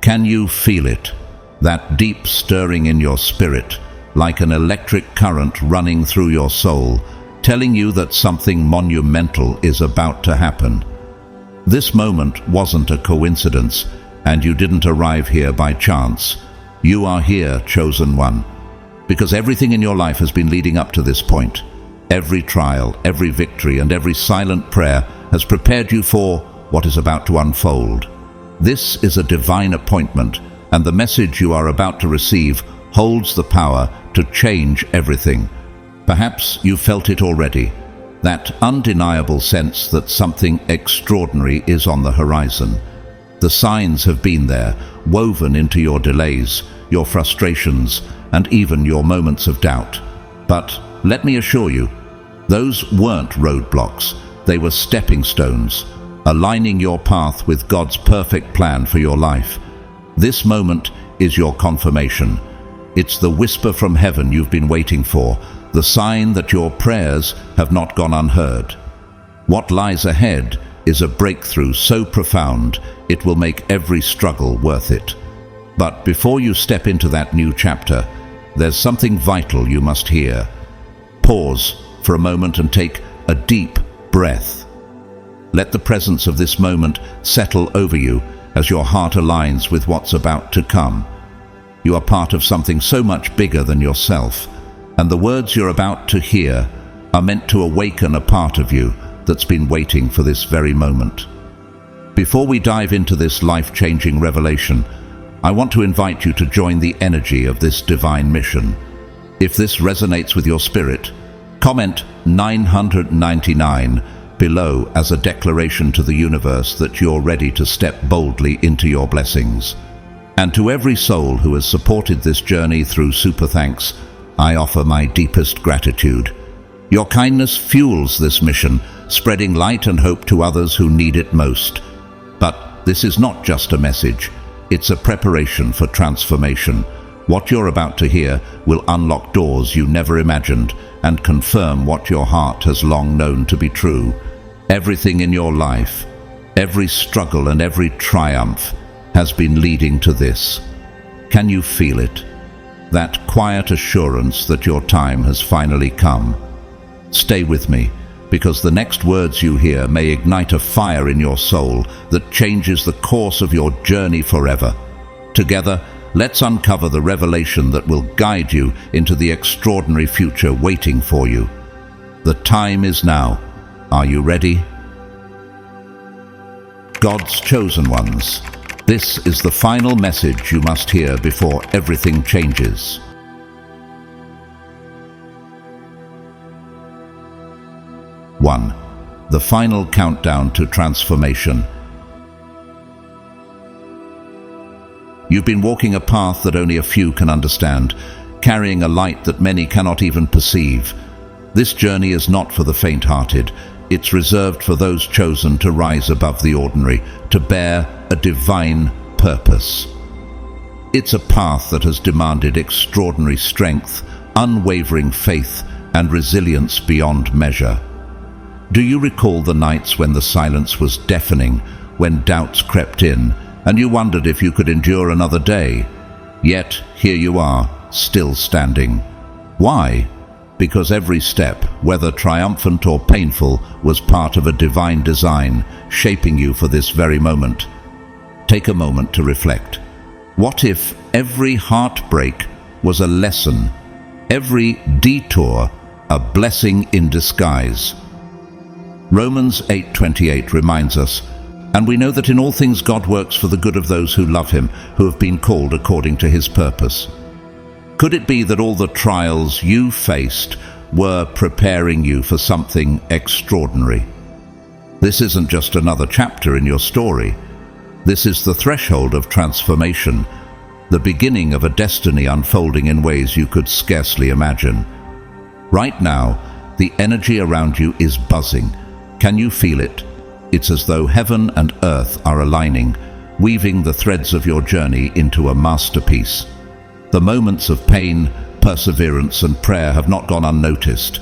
Can you feel it? That deep stirring in your spirit, like an electric current running through your soul, telling you that something monumental is about to happen. This moment wasn't a coincidence, and you didn't arrive here by chance. You are here, chosen one, because everything in your life has been leading up to this point. Every trial, every victory, and every silent prayer has prepared you for what is about to unfold. This is a divine appointment, and the message you are about to receive holds the power to change everything. Perhaps you felt it already, that undeniable sense that something extraordinary is on the horizon. The signs have been there, woven into your delays, your frustrations, and even your moments of doubt. But let me assure you, those weren't roadblocks, they were stepping stones, aligning your path with God's perfect plan for your life. This moment is your confirmation. It's the whisper from heaven you've been waiting for, the sign that your prayers have not gone unheard. What lies ahead is a breakthrough so profound it will make every struggle worth it. But before you step into that new chapter, there's something vital you must hear. Pause for a moment and take a deep breath. Let the presence of this moment settle over you as your heart aligns with what's about to come. You are part of something so much bigger than yourself, and the words you're about to hear are meant to awaken a part of you that's been waiting for this very moment. Before we dive into this life-changing revelation, I want to invite you to join the energy of this divine mission. If this resonates with your spirit, comment 999 below as a declaration to the universe that you're ready to step boldly into your blessings. And to every soul who has supported this journey through Super Thanks, I offer my deepest gratitude. Your kindness fuels this mission, spreading light and hope to others who need it most. But this is not just a message, it's a preparation for transformation. What you're about to hear will unlock doors you never imagined and confirm what your heart has long known to be true. Everything in your life, every struggle and every triumph has been leading to this. Can you feel it? That quiet assurance that your time has finally come. Stay with me, because the next words you hear may ignite a fire in your soul that changes the course of your journey forever. Together, let's uncover the revelation that will guide you into the extraordinary future waiting for you. The time is now. Are you ready? God's chosen ones. This is the final message you must hear before everything changes. One, the final countdown to transformation. You've been walking a path that only a few can understand, carrying a light that many cannot even perceive. This journey is not for the faint-hearted. It's reserved for those chosen to rise above the ordinary, to bear a divine purpose. It's a path that has demanded extraordinary strength, unwavering faith, and resilience beyond measure. Do you recall the nights when the silence was deafening, when doubts crept in, and you wondered if you could endure another day? Yet, here you are, still standing. Why? Because every step, whether triumphant or painful, was part of a divine design, shaping you for this very moment. Take a moment to reflect. What if every heartbreak was a lesson, every detour a blessing in disguise? Romans 8:28 reminds us, "And we know that in all things God works for the good of those who love him, who have been called according to his purpose." Could it be that all the trials you faced were preparing you for something extraordinary? This isn't just another chapter in your story. This is the threshold of transformation, the beginning of a destiny unfolding in ways you could scarcely imagine. Right now, the energy around you is buzzing. Can you feel it? It's as though heaven and earth are aligning, weaving the threads of your journey into a masterpiece. The moments of pain, perseverance, and prayer have not gone unnoticed.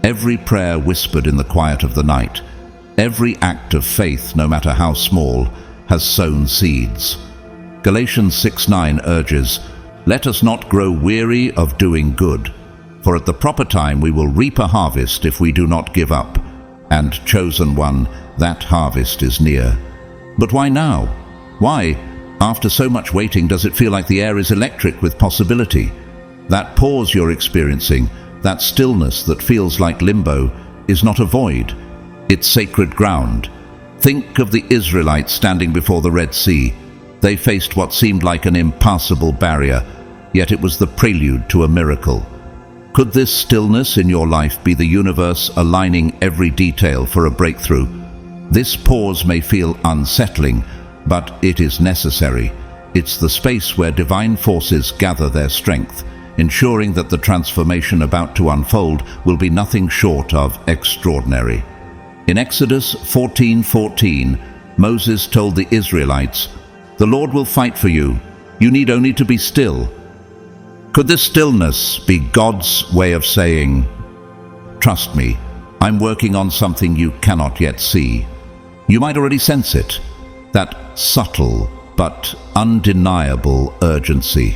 Every prayer whispered in the quiet of the night, every act of faith, no matter how small, has sown seeds. Galatians 6:9 urges, "Let us not grow weary of doing good, for at the proper time we will reap a harvest if we do not give up. And chosen one, that harvest is near." But why now? Why, after so much waiting, does it feel like the air is electric with possibility? That pause you're experiencing, that stillness that feels like limbo, is not a void. It's sacred ground. Think of the Israelites standing before the Red Sea. They faced what seemed like an impassable barrier, yet it was the prelude to a miracle. Could this stillness in your life be the universe aligning every detail for a breakthrough? This pause may feel unsettling, but it is necessary. It's the space where divine forces gather their strength, ensuring that the transformation about to unfold will be nothing short of extraordinary. In Exodus 14:14, Moses told the Israelites, "The Lord will fight for you. You need only to be still." Could this stillness be God's way of saying, "Trust me, I'm working on something you cannot yet see"? You might already sense it, that subtle but undeniable urgency.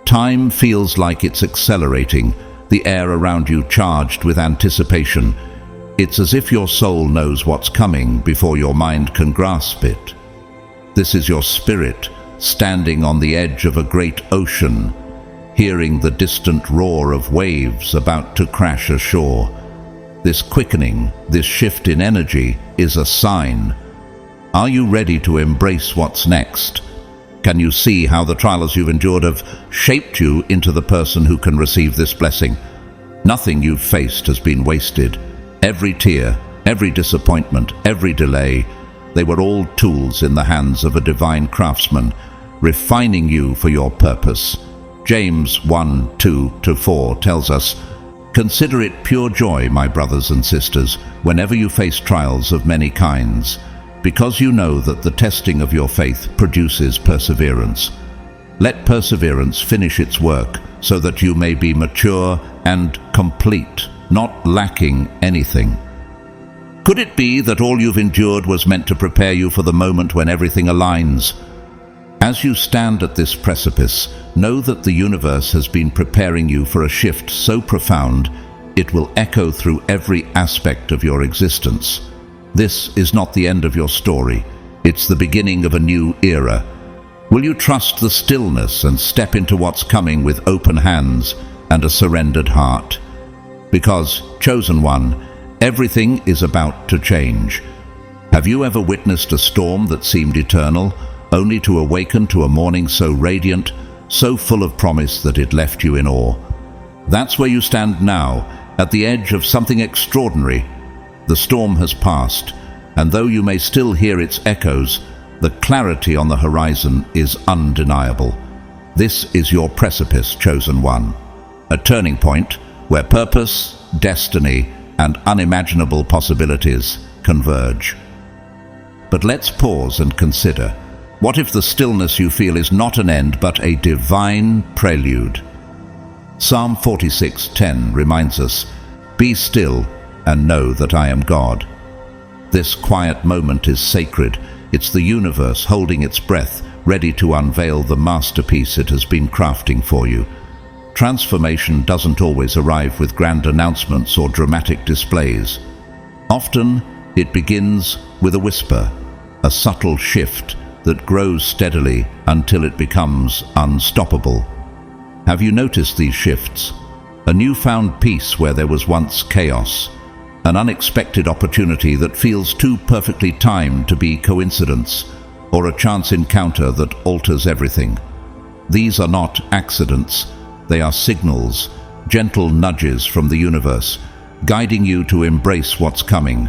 Time feels like it's accelerating, the air around you charged with anticipation. It's as if your soul knows what's coming before your mind can grasp it. This is your spirit standing on the edge of a great ocean, hearing the distant roar of waves about to crash ashore. This quickening, this shift in energy is a sign. Are you ready to embrace what's next? Can you see how the trials you've endured have shaped you into the person who can receive this blessing? Nothing you've faced has been wasted. Every tear, every disappointment, every delay, they were all tools in the hands of a divine craftsman, refining you for your purpose. James 1:2-4 tells us, "Consider it pure joy, my brothers and sisters, whenever you face trials of many kinds, because you know that the testing of your faith produces perseverance. Let perseverance finish its work, so that you may be mature and complete, not lacking anything." Could it be that all you've endured was meant to prepare you for the moment when everything aligns? As you stand at this precipice, know that the universe has been preparing you for a shift so profound, it will echo through every aspect of your existence. This is not the end of your story. It's the beginning of a new era. Will you trust the stillness and step into what's coming with open hands and a surrendered heart? Because, chosen one, everything is about to change. Have you ever witnessed a storm that seemed eternal, only to awaken to a morning so radiant, so full of promise that it left you in awe? That's where you stand now, at the edge of something extraordinary. The storm has passed, and though you may still hear its echoes, the clarity on the horizon is undeniable. This is your precipice, chosen one, a turning point where purpose, destiny, and unimaginable possibilities converge. But let's pause and consider, what if the stillness you feel is not an end but a divine prelude? Psalm 46:10 reminds us, "Be still and know that I am God." This quiet moment is sacred. It's the universe holding its breath, ready to unveil the masterpiece it has been crafting for you. Transformation doesn't always arrive with grand announcements or dramatic displays. Often, it begins with a whisper, a subtle shift that grows steadily until it becomes unstoppable. Have you noticed these shifts? A newfound peace where there was once chaos, an unexpected opportunity that feels too perfectly timed to be coincidence, or a chance encounter that alters everything. These are not accidents. They are signals, gentle nudges from the universe, guiding you to embrace what's coming.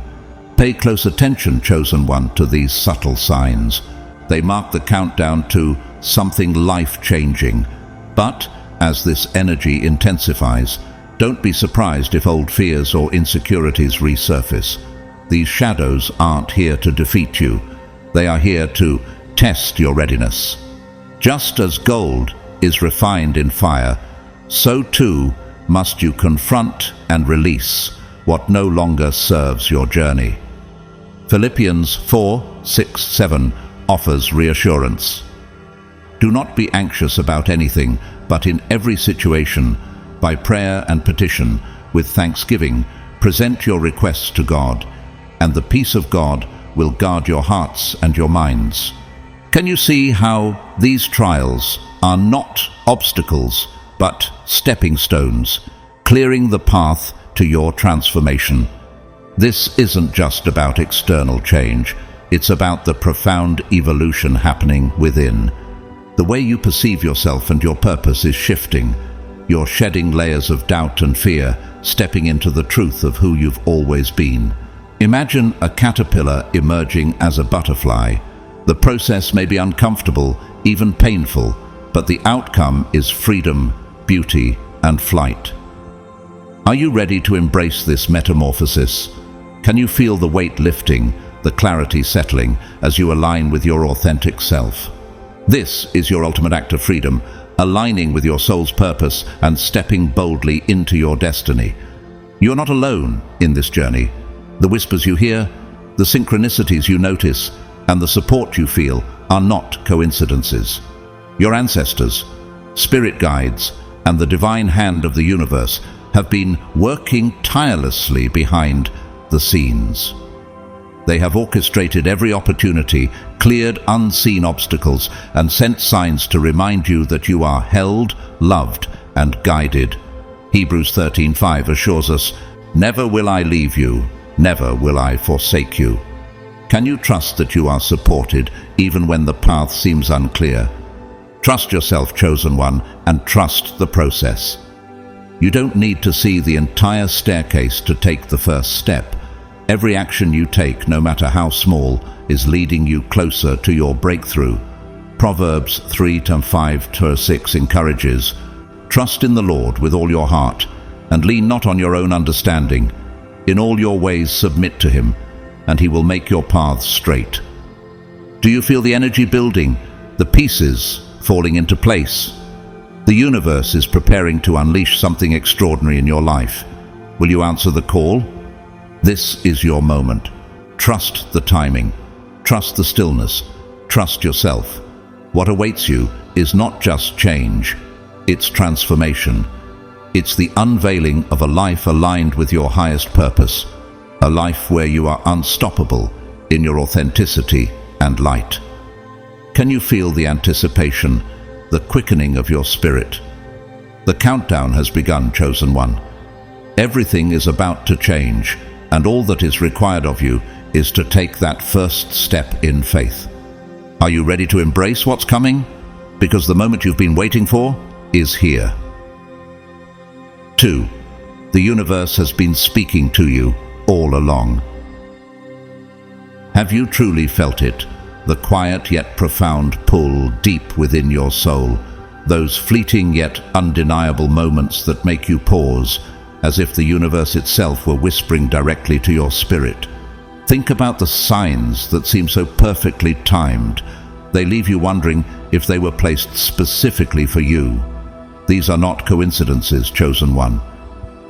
Pay close attention, chosen one, to these subtle signs. They mark the countdown to something life-changing. But, as this energy intensifies, don't be surprised if old fears or insecurities resurface. These shadows aren't here to defeat you. They are here to test your readiness. Just as gold is refined in fire, so too must you confront and release what no longer serves your journey. Philippians 4:6-7 offers reassurance. Do not be anxious about anything, but in every situation, by prayer and petition, with thanksgiving, present your requests to God, and the peace of God will guard your hearts and your minds. Can you see how these trials are not obstacles, but stepping stones, clearing the path to your transformation? This isn't just about external change, it's about the profound evolution happening within. The way you perceive yourself and your purpose is shifting. You're shedding layers of doubt and fear, stepping into the truth of who you've always been. Imagine a caterpillar emerging as a butterfly. The process may be uncomfortable, even painful, but the outcome is freedom, beauty, and flight. Are you ready to embrace this metamorphosis? Can you feel the weight lifting, the clarity settling as you align with your authentic self? This is your ultimate act of freedom, aligning with your soul's purpose and stepping boldly into your destiny. You're not alone in this journey. The whispers you hear, the synchronicities you notice, and the support you feel are not coincidences. Your ancestors, spirit guides, and the divine hand of the universe have been working tirelessly behind the scenes. They have orchestrated every opportunity, cleared unseen obstacles, and sent signs to remind you that you are held, loved, and guided. Hebrews 13:5 assures us, "Never will I leave you, never will I forsake you." Can you trust that you are supported even when the path seems unclear? Trust yourself, chosen one, and trust the process. You don't need to see the entire staircase to take the first step. Every action you take, no matter how small, is leading you closer to your breakthrough. Proverbs 3:5-6 encourages, "Trust in the Lord with all your heart, and lean not on your own understanding. In all your ways submit to him, and he will make your paths straight." Do you feel the energy building, the pieces falling into place? The universe is preparing to unleash something extraordinary in your life. Will you answer the call? This is your moment. Trust the timing. Trust the stillness. Trust yourself. What awaits you is not just change, it's transformation. It's the unveiling of a life aligned with your highest purpose, a life where you are unstoppable in your authenticity and light. Can you feel the anticipation, the quickening of your spirit? The countdown has begun, chosen one. Everything is about to change, and all that is required of you is to take that first step in faith. Are you ready to embrace what's coming? Because the moment you've been waiting for is here. 2. The universe has been speaking to you all along. Have you truly felt it? The quiet yet profound pull deep within your soul, those fleeting yet undeniable moments that make you pause, as if the universe itself were whispering directly to your spirit. Think about the signs that seem so perfectly timed. They leave you wondering if they were placed specifically for you. These are not coincidences, chosen one.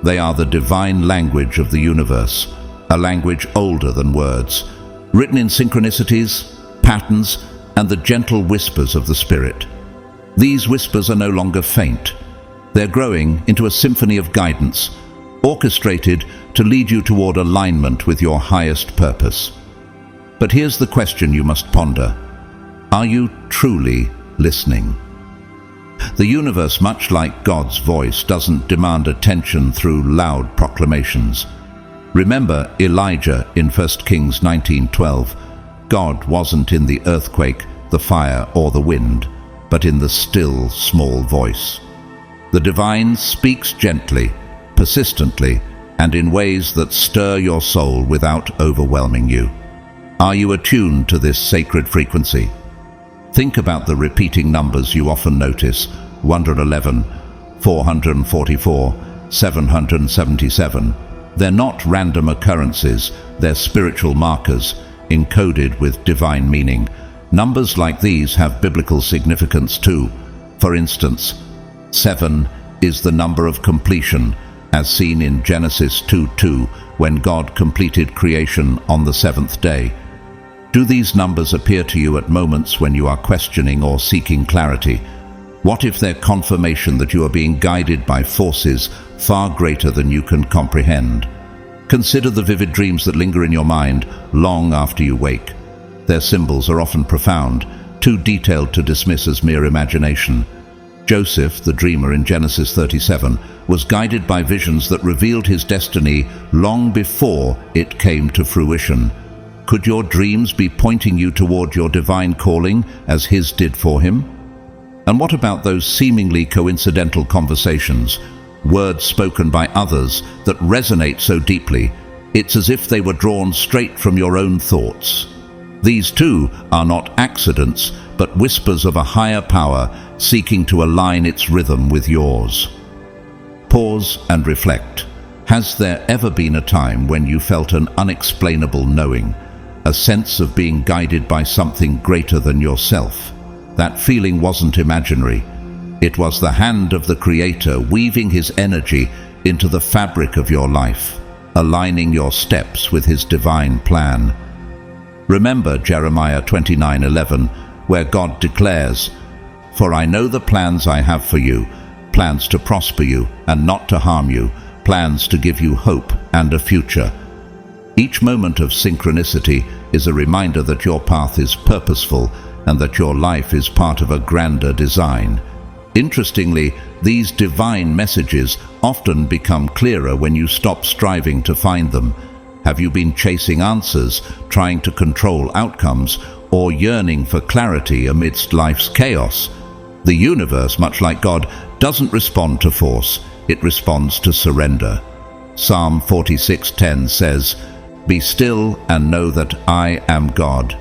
They are the divine language of the universe, a language older than words, written in synchronicities, patterns, and the gentle whispers of the Spirit. These whispers are no longer faint. They're growing into a symphony of guidance, orchestrated to lead you toward alignment with your highest purpose. But here's the question you must ponder. Are you truly listening? The universe, much like God's voice, doesn't demand attention through loud proclamations. Remember Elijah in 1 Kings 19:12. God wasn't in the earthquake, the fire, or the wind, but in the still, small voice. The divine speaks gently, persistently, and in ways that stir your soul without overwhelming you. Are you attuned to this sacred frequency? Think about the repeating numbers you often notice: 111, 444, 777. They're not random occurrences, they're spiritual markers, encoded with divine meaning. Numbers like these have biblical significance too. For instance, 7 is the number of completion, as seen in Genesis 2:2, when God completed creation on the seventh day. Do these numbers appear to you at moments when you are questioning or seeking clarity? What if they're confirmation that you are being guided by forces far greater than you can comprehend? Consider the vivid dreams that linger in your mind long after you wake. Their symbols are often profound, too detailed to dismiss as mere imagination. Joseph, the dreamer in Genesis 37, was guided by visions that revealed his destiny long before it came to fruition. Could your dreams be pointing you toward your divine calling as his did for him? And what about those seemingly coincidental conversations, words spoken by others that resonate so deeply, it's as if they were drawn straight from your own thoughts? These too are not accidents, but whispers of a higher power seeking to align its rhythm with yours. Pause and reflect. Has there ever been a time when you felt an unexplainable knowing, a sense of being guided by something greater than yourself? That feeling wasn't imaginary. It was the hand of the Creator weaving his energy into the fabric of your life, aligning your steps with his divine plan. Remember Jeremiah 29:11, where God declares, "For I know the plans I have for you, plans to prosper you and not to harm you, plans to give you hope and a future." Each moment of synchronicity is a reminder that your path is purposeful and that your life is part of a grander design. Interestingly, these divine messages often become clearer when you stop striving to find them. Have you been chasing answers, trying to control outcomes, or yearning for clarity amidst life's chaos? The universe, much like God, doesn't respond to force, it responds to surrender. Psalm 46:10 says, "Be still and know that I am God."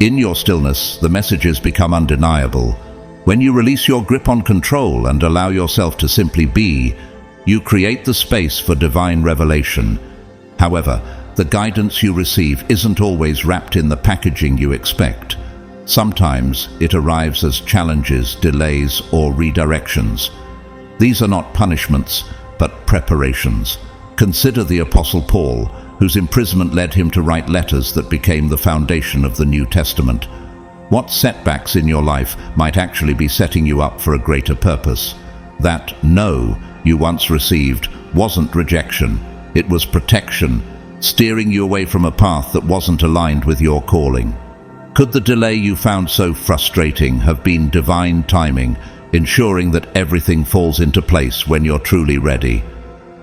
In your stillness, the messages become undeniable. When you release your grip on control and allow yourself to simply be, you create the space for divine revelation. However, the guidance you receive isn't always wrapped in the packaging you expect. Sometimes it arrives as challenges, delays, or redirections. These are not punishments, but preparations. Consider the Apostle Paul, whose imprisonment led him to write letters that became the foundation of the New Testament. What setbacks in your life might actually be setting you up for a greater purpose? That "no" you once received wasn't rejection, it was protection, steering you away from a path that wasn't aligned with your calling. Could the delay you found so frustrating have been divine timing, ensuring that everything falls into place when you're truly ready?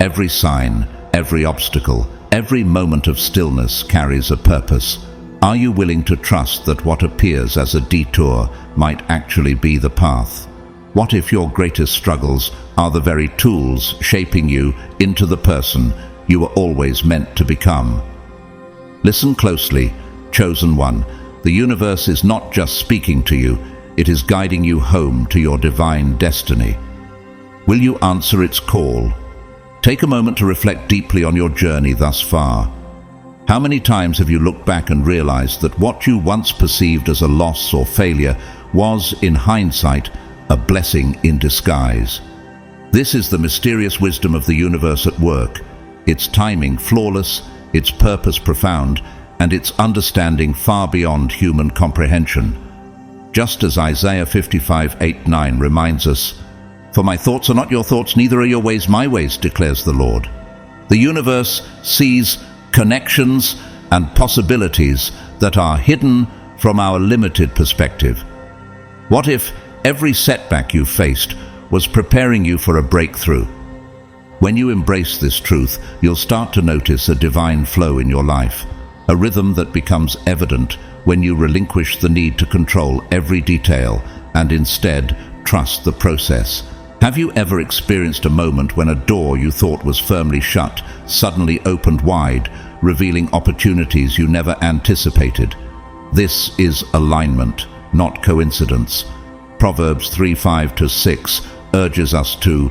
Every sign, every obstacle, every moment of stillness carries a purpose. Are you willing to trust that what appears as a detour might actually be the path? What if your greatest struggles are the very tools shaping you into the person you were always meant to become? Listen closely, chosen one. The universe is not just speaking to you, it is guiding you home to your divine destiny. Will you answer its call? Take a moment to reflect deeply on your journey thus far. How many times have you looked back and realized that what you once perceived as a loss or failure was, in hindsight, a blessing in disguise? This is the mysterious wisdom of the universe at work, its timing flawless, its purpose profound, and its understanding far beyond human comprehension. Just as Isaiah 55:8-9 reminds us, "For my thoughts are not your thoughts, neither are your ways my ways, declares the Lord." The universe sees connections and possibilities that are hidden from our limited perspective. What if every setback you faced was preparing you for a breakthrough? When you embrace this truth, you'll start to notice a divine flow in your life, a rhythm that becomes evident when you relinquish the need to control every detail and instead trust the process. Have you ever experienced a moment when a door you thought was firmly shut suddenly opened wide, revealing opportunities you never anticipated? This is alignment, not coincidence. Proverbs 3:5-6 urges us to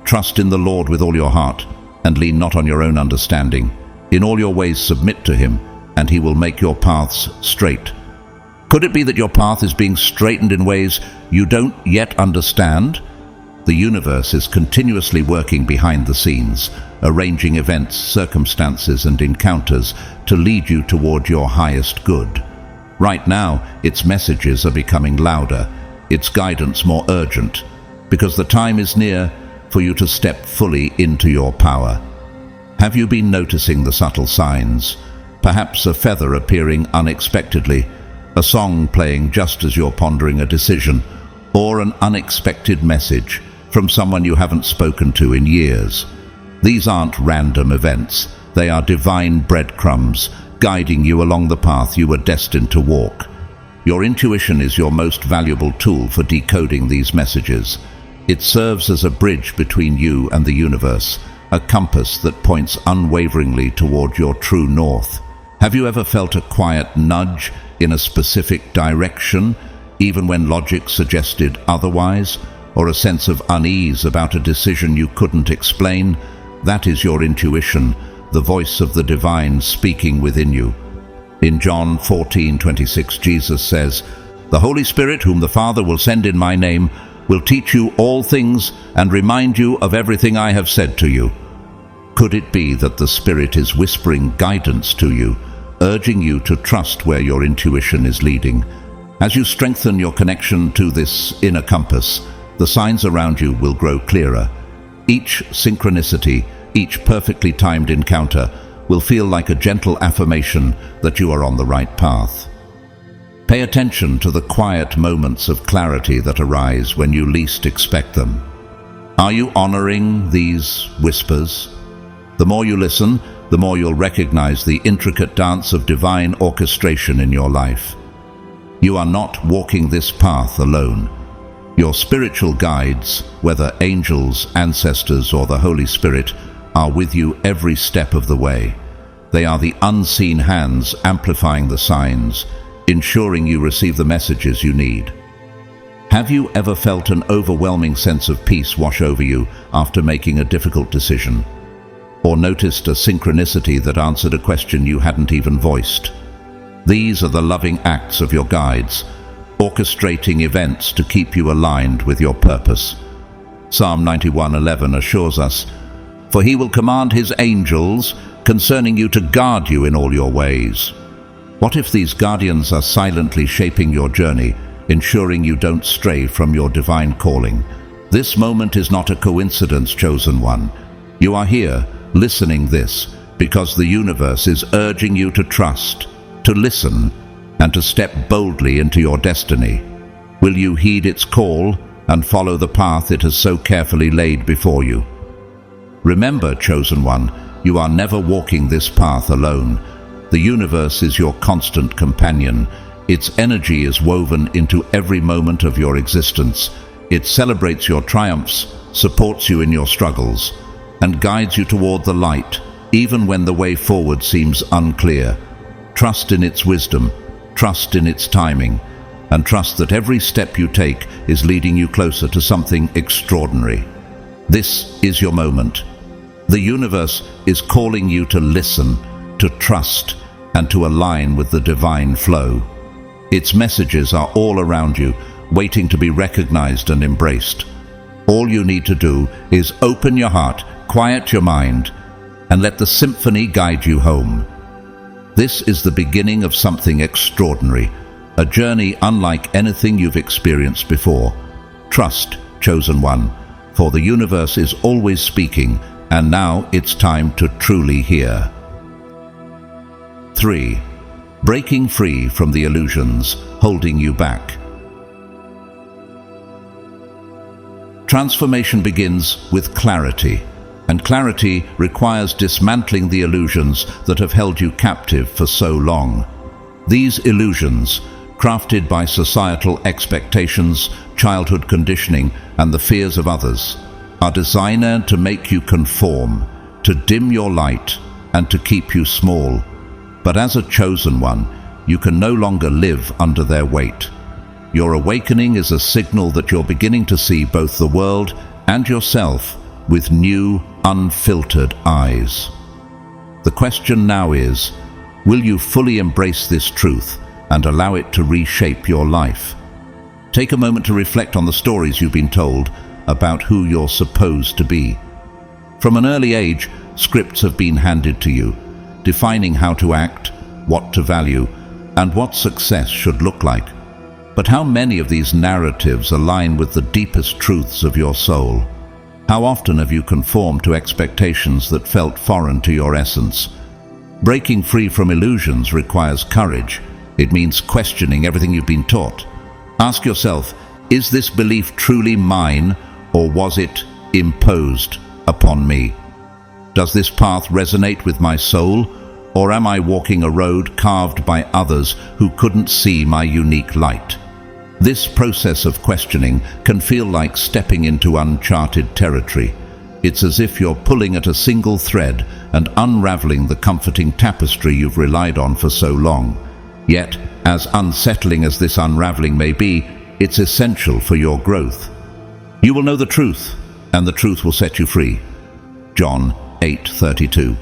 trust in the Lord with all your heart and lean not on your own understanding. In all your ways submit to him, and he will make your paths straight. Could it be that your path is being straightened in ways you don't yet understand? The universe is continuously working behind the scenes, arranging events, circumstances, and encounters to lead you toward your highest good. Right now, its messages are becoming louder, its guidance more urgent, because the time is near for you to step fully into your power. Have you been noticing the subtle signs? Perhaps a feather appearing unexpectedly, a song playing just as you're pondering a decision, or an unexpected message from someone you haven't spoken to in years. These aren't random events. They are divine breadcrumbs guiding you along the path you were destined to walk. Your intuition is your most valuable tool for decoding these messages. It serves as a bridge between you and the universe, a compass that points unwaveringly toward your true north. Have you ever felt a quiet nudge in a specific direction, even when logic suggested otherwise, or a sense of unease about a decision you couldn't explain? That is your intuition, the voice of the divine speaking within you. In John 14:26, Jesus says, "The Holy Spirit, whom the Father will send in my name, will teach you all things and remind you of everything I have said to you." Could it be that the Spirit is whispering guidance to you, urging you to trust where your intuition is leading? As you strengthen your connection to this inner compass, the signs around you will grow clearer. Each synchronicity, each perfectly timed encounter will feel like a gentle affirmation that you are on the right path. Pay attention to the quiet moments of clarity that arise when you least expect them. Are you honoring these whispers? The more you listen, the more you'll recognize the intricate dance of divine orchestration in your life. You are not walking this path alone. Your spiritual guides, whether angels, ancestors, or the Holy Spirit, are with you every step of the way. They are the unseen hands amplifying the signs, ensuring you receive the messages you need. Have you ever felt an overwhelming sense of peace wash over you after making a difficult decision? Or noticed a synchronicity that answered a question you hadn't even voiced? These are the loving acts of your guides, orchestrating events to keep you aligned with your purpose. Psalm 91:11 assures us, "For he will command his angels concerning you to guard you in all your ways." What if these guardians are silently shaping your journey, ensuring you don't stray from your divine calling? This moment is not a coincidence, chosen one. You are here, listening this, because the universe is urging you to trust, to listen, and to step boldly into your destiny. Will you heed its call and follow the path it has so carefully laid before you? Remember, chosen one, you are never walking this path alone. The universe is your constant companion. Its energy is woven into every moment of your existence. It celebrates your triumphs, supports you in your struggles, and guides you toward the light, even when the way forward seems unclear. Trust in its wisdom, trust in its timing, and trust that every step you take is leading you closer to something extraordinary. This is your moment. The universe is calling you to listen, to trust, and to align with the divine flow. Its messages are all around you, waiting to be recognized and embraced. All you need to do is open your heart, quiet your mind, and let the symphony guide you home. This is the beginning of something extraordinary, a journey unlike anything you've experienced before. Trust, chosen one, for the universe is always speaking, and now it's time to truly hear. 3. Breaking free from the illusions holding you back. Transformation begins with clarity, and clarity requires dismantling the illusions that have held you captive for so long. These illusions, crafted by societal expectations, childhood conditioning, and the fears of others, are designed to make you conform, to dim your light, and to keep you small. But as a chosen one, you can no longer live under their weight. Your awakening is a signal that you're beginning to see both the world and yourself with new, unfiltered eyes. The question now is, will you fully embrace this truth and allow it to reshape your life? Take a moment to reflect on the stories you've been told about who you're supposed to be. From an early age, scripts have been handed to you, defining how to act, what to value, and what success should look like. But how many of these narratives align with the deepest truths of your soul? How often have you conformed to expectations that felt foreign to your essence? Breaking free from illusions requires courage. It means questioning everything you've been taught. Ask yourself, is this belief truly mine, or was it imposed upon me? Does this path resonate with my soul, or am I walking a road carved by others who couldn't see my unique light? This process of questioning can feel like stepping into uncharted territory. It's as if you're pulling at a single thread and unraveling the comforting tapestry you've relied on for so long. Yet, as unsettling as this unraveling may be, it's essential for your growth. You will know the truth, and the truth will set you free. John 8:32.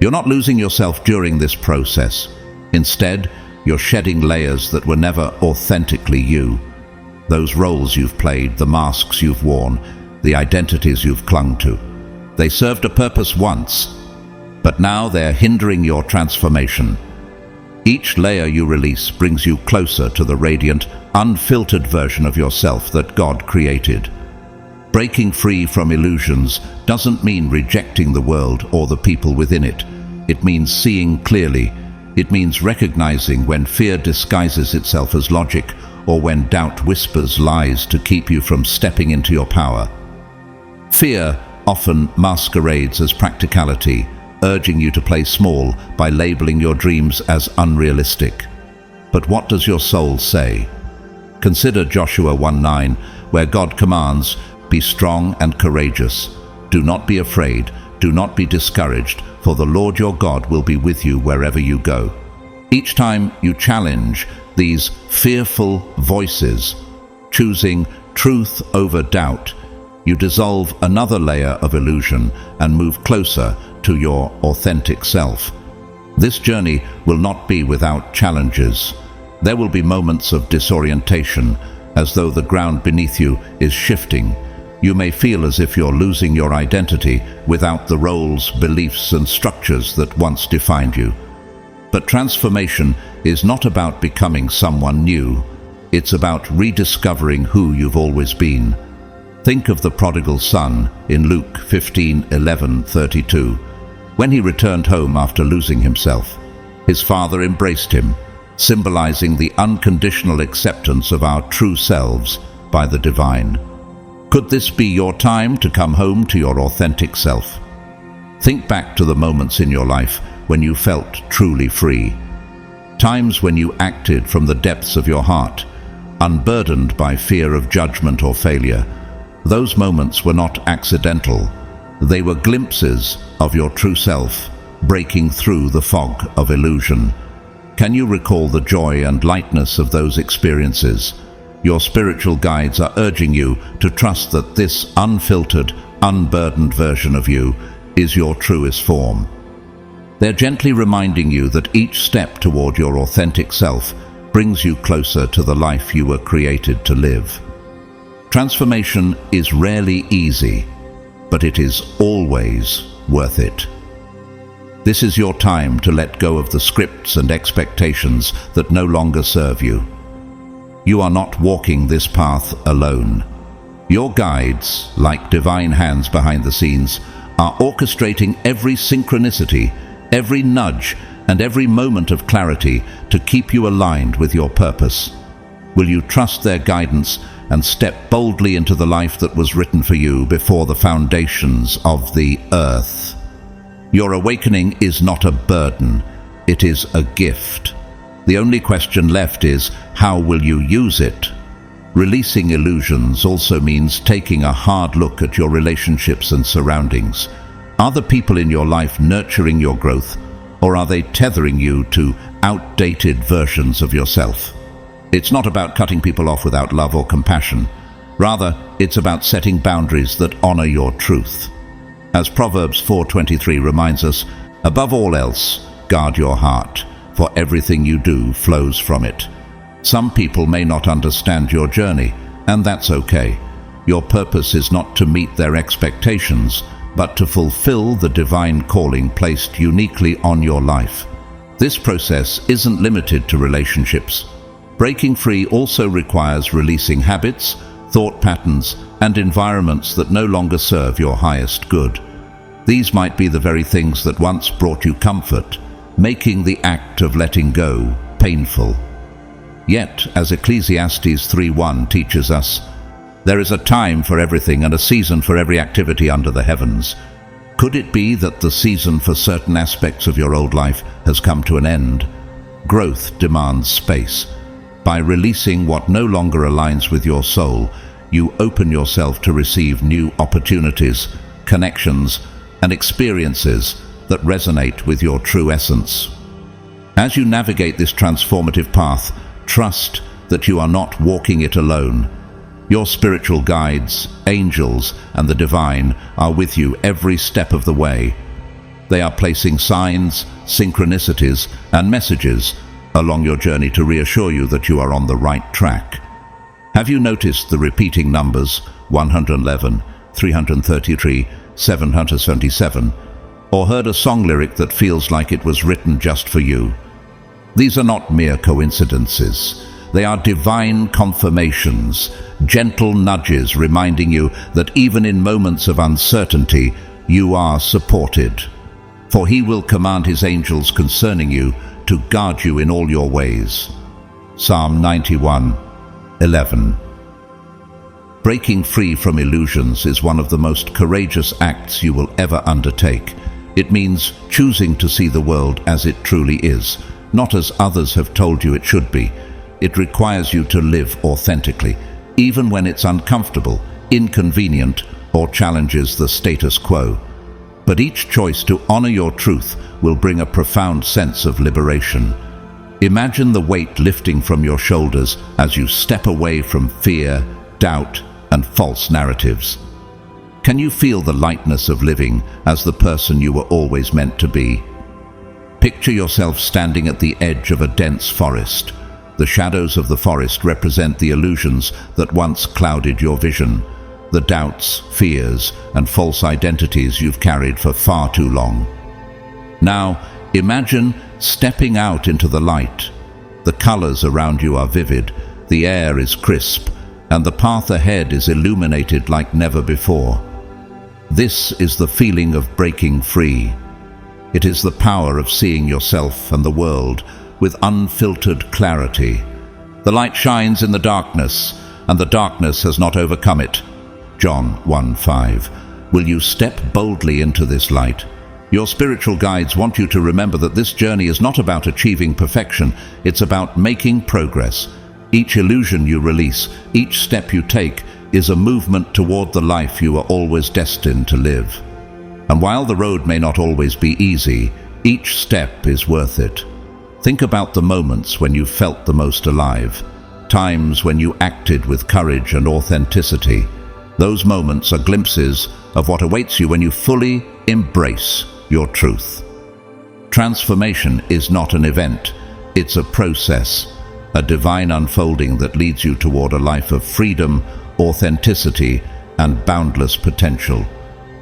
You're not losing yourself during this process. Instead, you're shedding layers that were never authentically you. Those roles you've played, the masks you've worn, the identities you've clung to. They served a purpose once, but now they're hindering your transformation. Each layer you release brings you closer to the radiant, unfiltered version of yourself that God created. Breaking free from illusions doesn't mean rejecting the world or the people within it. It means seeing clearly. It means recognizing when fear disguises itself as logic, or when doubt whispers lies to keep you from stepping into your power. Fear often masquerades as practicality, urging you to play small by labeling your dreams as unrealistic. But what does your soul say? Consider Joshua 1:9, where God commands, "Be strong and courageous. Do not be afraid, do not be discouraged, for the Lord your God will be with you wherever you go." Each time you challenge these fearful voices, choosing truth over doubt, you dissolve another layer of illusion and move closer to your authentic self. This journey will not be without challenges. There will be moments of disorientation, as though the ground beneath you is shifting. You may feel as if you're losing your identity without the roles, beliefs, and structures that once defined you. But transformation is not about becoming someone new. It's about rediscovering who you've always been. Think of the prodigal son in Luke 15:11-32. When he returned home after losing himself, his father embraced him, symbolizing the unconditional acceptance of our true selves by the divine. Could this be your time to come home to your authentic self? Think back to the moments in your life when you felt truly free. Times when you acted from the depths of your heart, unburdened by fear of judgment or failure. Those moments were not accidental. They were glimpses of your true self, breaking through the fog of illusion. Can you recall the joy and lightness of those experiences? Your spiritual guides are urging you to trust that this unfiltered, unburdened version of you is your truest form. They're gently reminding you that each step toward your authentic self brings you closer to the life you were created to live. Transformation is rarely easy, but it is always worth it. This is your time to let go of the scripts and expectations that no longer serve you. You are not walking this path alone. Your guides, like divine hands behind the scenes, are orchestrating every synchronicity, every nudge, and every moment of clarity to keep you aligned with your purpose. Will you trust their guidance and step boldly into the life that was written for you before the foundations of the earth? Your awakening is not a burden, it is a gift. The only question left is, how will you use it? Releasing illusions also means taking a hard look at your relationships and surroundings. Are the people in your life nurturing your growth, or are they tethering you to outdated versions of yourself? It's not about cutting people off without love or compassion. Rather, it's about setting boundaries that honor your truth. As Proverbs 4:23 reminds us, above all else, guard your heart, for everything you do flows from it. Some people may not understand your journey, and that's okay. Your purpose is not to meet their expectations, but to fulfill the divine calling placed uniquely on your life. This process isn't limited to relationships. Breaking free also requires releasing habits, thought patterns, and environments that no longer serve your highest good. These might be the very things that once brought you comfort, making the act of letting go painful. Yet, as Ecclesiastes 3:1 teaches us, there is a time for everything and a season for every activity under the heavens. Could it be that the season for certain aspects of your old life has come to an end? Growth demands space. By releasing what no longer aligns with your soul, you open yourself to receive new opportunities, connections, and experiences that resonate with your true essence. As you navigate this transformative path, trust that you are not walking it alone. Your spiritual guides, angels, and the divine are with you every step of the way. They are placing signs, synchronicities, and messages along your journey to reassure you that you are on the right track. Have you noticed the repeating numbers 111, 333, 777, or heard a song lyric that feels like it was written just for you? These are not mere coincidences. They are divine confirmations, gentle nudges reminding you that even in moments of uncertainty, you are supported. For he will command his angels concerning you to guard you in all your ways. Psalm 91:11. Breaking free from illusions is one of the most courageous acts you will ever undertake. It means choosing to see the world as it truly is, not as others have told you it should be. It requires you to live authentically, even when it's uncomfortable, inconvenient, or challenges the status quo. But each choice to honor your truth will bring a profound sense of liberation. Imagine the weight lifting from your shoulders as you step away from fear, doubt, and false narratives. Can you feel the lightness of living as the person you were always meant to be? Picture yourself standing at the edge of a dense forest. The shadows of the forest represent the illusions that once clouded your vision, the doubts, fears, and false identities you've carried for far too long. Now, imagine stepping out into the light. The colors around you are vivid, the air is crisp, and the path ahead is illuminated like never before. This is the feeling of breaking free. It is the power of seeing yourself and the world with unfiltered clarity. The light shines in the darkness, and the darkness has not overcome it. John 1:5. Will you step boldly into this light? Your spiritual guides want you to remember that this journey is not about achieving perfection, it's about making progress. Each illusion you release, each step you take, is a movement toward the life you are always destined to live. And while the road may not always be easy, each step is worth it. Think about the moments when you felt the most alive, times when you acted with courage and authenticity. Those moments are glimpses of what awaits you when you fully embrace your truth. Transformation is not an event, it's a process, a divine unfolding that leads you toward a life of freedom, authenticity, and boundless potential.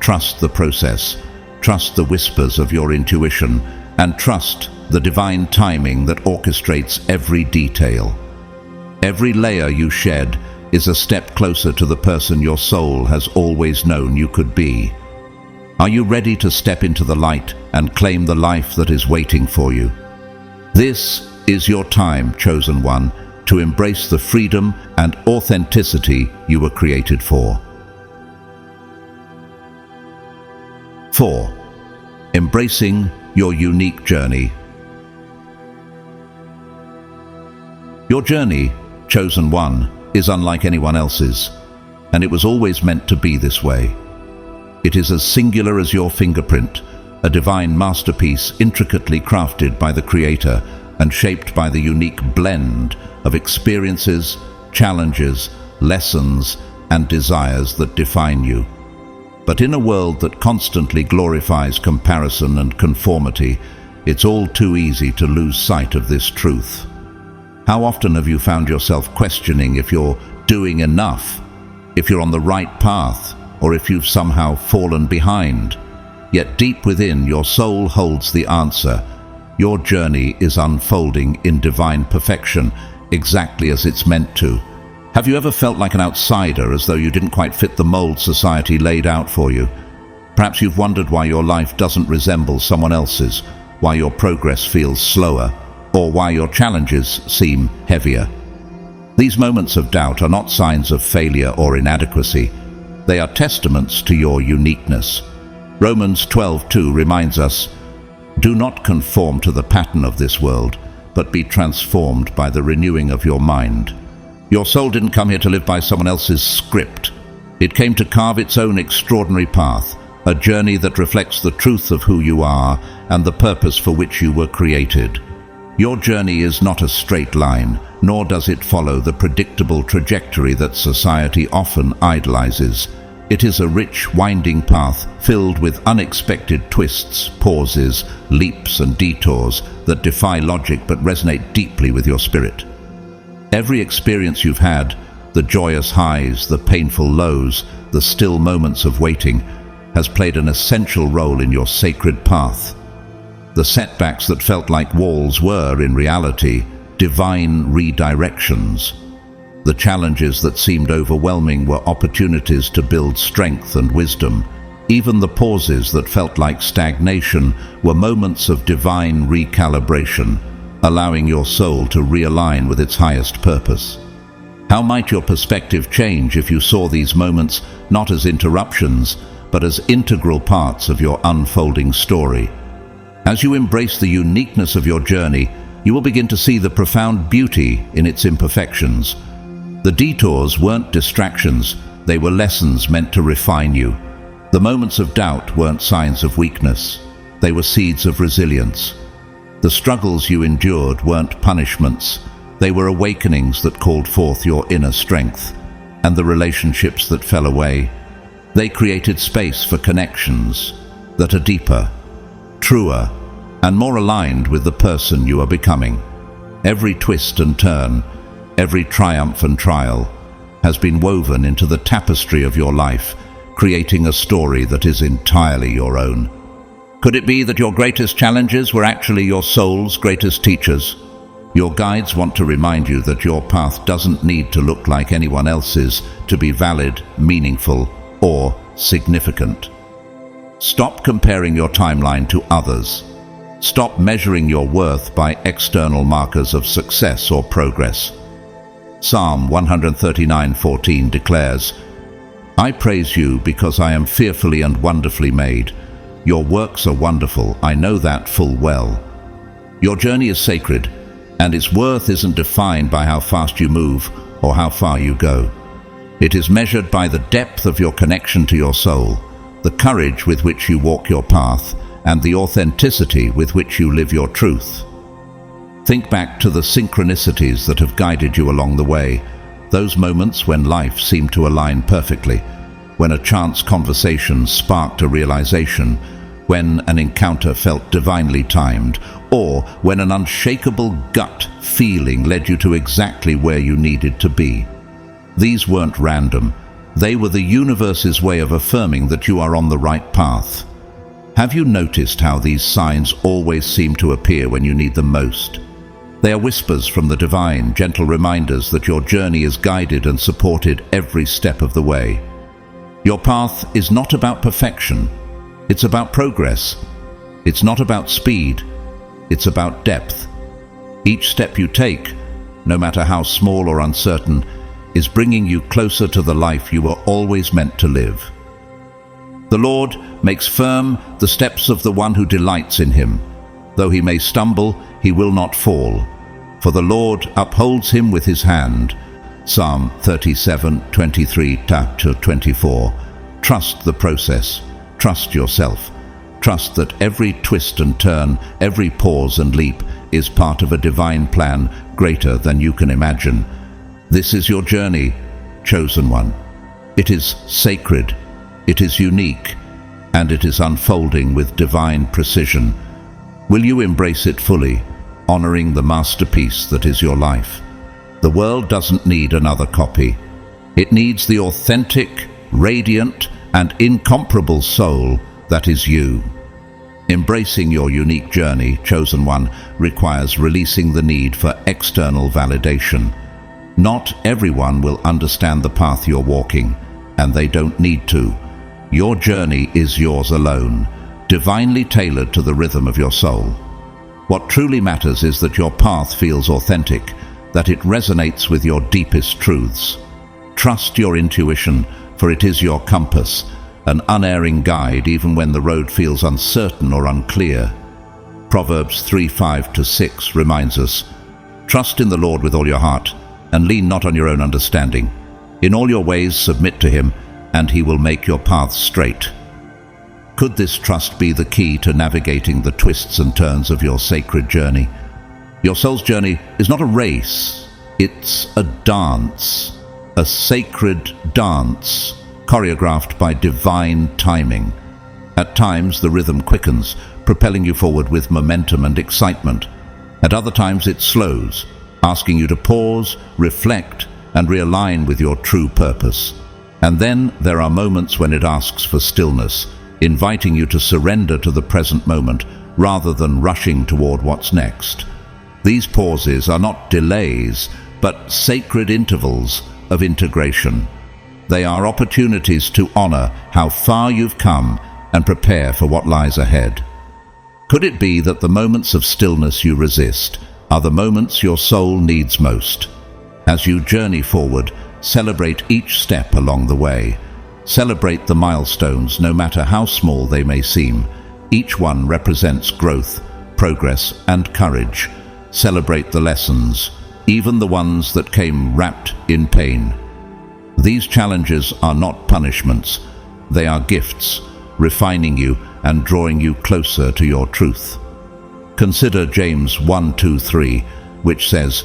Trust the process, trust the whispers of your intuition, and trust the divine timing that orchestrates every detail. Every layer you shed is a step closer to the person your soul has always known you could be. Are you ready to step into the light and claim the life that is waiting for you? This is your time, chosen one, to embrace the freedom and authenticity you were created for. 4. Embracing your unique journey. Your journey, chosen one, is unlike anyone else's, and it was always meant to be this way. It is as singular as your fingerprint, a divine masterpiece intricately crafted by the Creator and shaped by the unique blend of experiences, challenges, lessons, and desires that define you. But in a world that constantly glorifies comparison and conformity, it's all too easy to lose sight of this truth. How often have you found yourself questioning if you're doing enough, if you're on the right path, or if you've somehow fallen behind? Yet deep within, your soul holds the answer. Your journey is unfolding in divine perfection, exactly as it's meant to. Have you ever felt like an outsider, as though you didn't quite fit the mold society laid out for you? Perhaps you've wondered why your life doesn't resemble someone else's, why your progress feels slower, or why your challenges seem heavier. These moments of doubt are not signs of failure or inadequacy. They are testaments to your uniqueness. Romans 12:2 reminds us, "Do not conform to the pattern of this world, but be transformed by the renewing of your mind." Your soul didn't come here to live by someone else's script. It came to carve its own extraordinary path, a journey that reflects the truth of who you are and the purpose for which you were created. Your journey is not a straight line, nor does it follow the predictable trajectory that society often idolizes. It is a rich, winding path filled with unexpected twists, pauses, leaps and detours that defy logic but resonate deeply with your spirit. Every experience you've had, the joyous highs, the painful lows, the still moments of waiting, has played an essential role in your sacred path. The setbacks that felt like walls were, in reality, divine redirections. The challenges that seemed overwhelming were opportunities to build strength and wisdom. Even the pauses that felt like stagnation were moments of divine recalibration, allowing your soul to realign with its highest purpose. How might your perspective change if you saw these moments not as interruptions, but as integral parts of your unfolding story? As you embrace the uniqueness of your journey, you will begin to see the profound beauty in its imperfections. The detours weren't distractions, they were lessons meant to refine you. The moments of doubt weren't signs of weakness, they were seeds of resilience. The struggles you endured weren't punishments, they were awakenings that called forth your inner strength. And the relationships that fell away, they created space for connections that are deeper, truer, and more aligned with the person you are becoming. Every twist and turn, every triumph and trial, has been woven into the tapestry of your life, creating a story that is entirely your own. Could it be that your greatest challenges were actually your soul's greatest teachers? Your guides want to remind you that your path doesn't need to look like anyone else's to be valid, meaningful, or significant. Stop comparing your timeline to others. Stop measuring your worth by external markers of success or progress. Psalm 139:14 declares, "I praise you because I am fearfully and wonderfully made. Your works are wonderful, I know that full well." Your journey is sacred, and its worth isn't defined by how fast you move or how far you go. It is measured by the depth of your connection to your soul, the courage with which you walk your path, and the authenticity with which you live your truth. Think back to the synchronicities that have guided you along the way, those moments when life seemed to align perfectly, when a chance conversation sparked a realization, when an encounter felt divinely timed, or when an unshakable gut feeling led you to exactly where you needed to be. These weren't random. They were the universe's way of affirming that you are on the right path. Have you noticed how these signs always seem to appear when you need them most? They are whispers from the divine, gentle reminders that your journey is guided and supported every step of the way. Your path is not about perfection. It's about progress. It's not about speed. It's about depth. Each step you take, no matter how small or uncertain, is bringing you closer to the life you were always meant to live. The Lord makes firm the steps of the one who delights in him. Though he may stumble, he will not fall, for the Lord upholds him with his hand. Psalm 37:23-24. Trust the process. Trust yourself. Trust that every twist and turn, every pause and leap is part of a divine plan greater than you can imagine. This is your journey, chosen one. It is sacred, it is unique, and it is unfolding with divine precision. Will you embrace it fully, honoring the masterpiece that is your life? The world doesn't need another copy. It needs the authentic, radiant, and incomparable soul that is you. Embracing your unique journey, chosen one, requires releasing the need for external validation. Not everyone will understand the path you're walking, and they don't need to. Your journey is yours alone, divinely tailored to the rhythm of your soul. What truly matters is that your path feels authentic, that it resonates with your deepest truths. Trust your intuition, for it is your compass, an unerring guide even when the road feels uncertain or unclear. Proverbs 3:5-6 reminds us, "Trust in the Lord with all your heart, and lean not on your own understanding. In all your ways submit to him, and he will make your paths straight." Could this trust be the key to navigating the twists and turns of your sacred journey? Your soul's journey is not a race, it's a dance, a sacred dance, choreographed by divine timing. At times the rhythm quickens, propelling you forward with momentum and excitement. At other times it slows, asking you to pause, reflect, and realign with your true purpose. And then there are moments when it asks for stillness, inviting you to surrender to the present moment rather than rushing toward what's next. These pauses are not delays, but sacred intervals of integration. They are opportunities to honor how far you've come and prepare for what lies ahead. Could it be that the moments of stillness you resist are the moments your soul needs most? As you journey forward, celebrate each step along the way. Celebrate the milestones, no matter how small they may seem. Each one represents growth, progress, and courage. Celebrate the lessons, even the ones that came wrapped in pain. These challenges are not punishments. They are gifts, refining you and drawing you closer to your truth. Consider James 1:2-3, which says,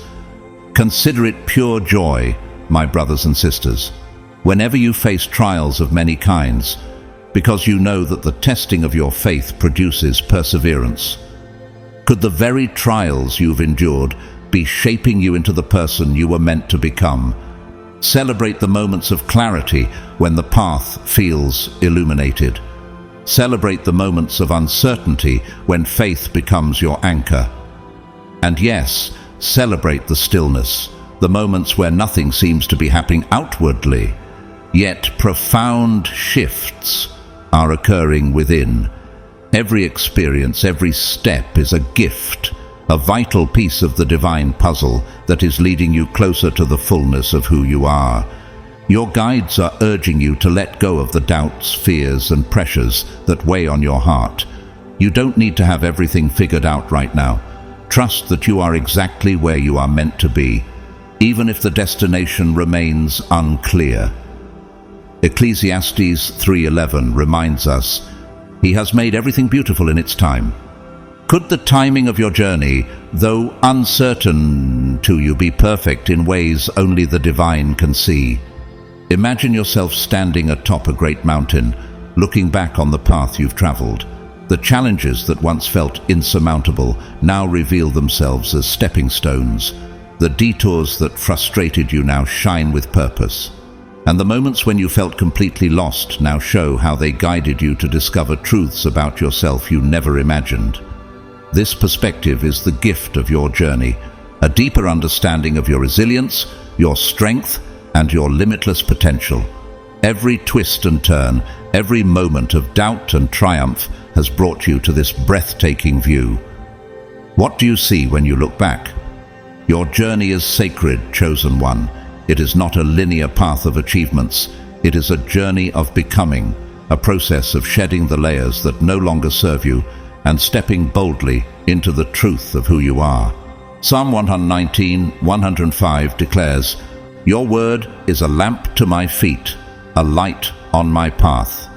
"Consider it pure joy, my brothers and sisters, whenever you face trials of many kinds, because you know that the testing of your faith produces perseverance." Could the very trials you've endured be shaping you into the person you were meant to become? Celebrate the moments of clarity when the path feels illuminated. Celebrate the moments of uncertainty when faith becomes your anchor. And yes, celebrate the stillness, the moments where nothing seems to be happening outwardly, yet profound shifts are occurring within. Every experience, every step is a gift, a vital piece of the divine puzzle that is leading you closer to the fullness of who you are. Your guides are urging you to let go of the doubts, fears, and pressures that weigh on your heart. You don't need to have everything figured out right now. Trust that you are exactly where you are meant to be, even if the destination remains unclear. Ecclesiastes 3:11 reminds us, "He has made everything beautiful in its time." Could the timing of your journey, though uncertain to you, be perfect in ways only the divine can see? Imagine yourself standing atop a great mountain, looking back on the path you've traveled. The challenges that once felt insurmountable now reveal themselves as stepping stones. The detours that frustrated you now shine with purpose. And the moments when you felt completely lost now show how they guided you to discover truths about yourself you never imagined. This perspective is the gift of your journey, a deeper understanding of your resilience, your strength, and your limitless potential. Every twist and turn, every moment of doubt and triumph has brought you to this breathtaking view. What do you see when you look back? Your journey is sacred, chosen one. It is not a linear path of achievements. It is a journey of becoming, a process of shedding the layers that no longer serve you and stepping boldly into the truth of who you are. Psalm 119:105 declares, "Your word is a lamp to my feet, a light on my path."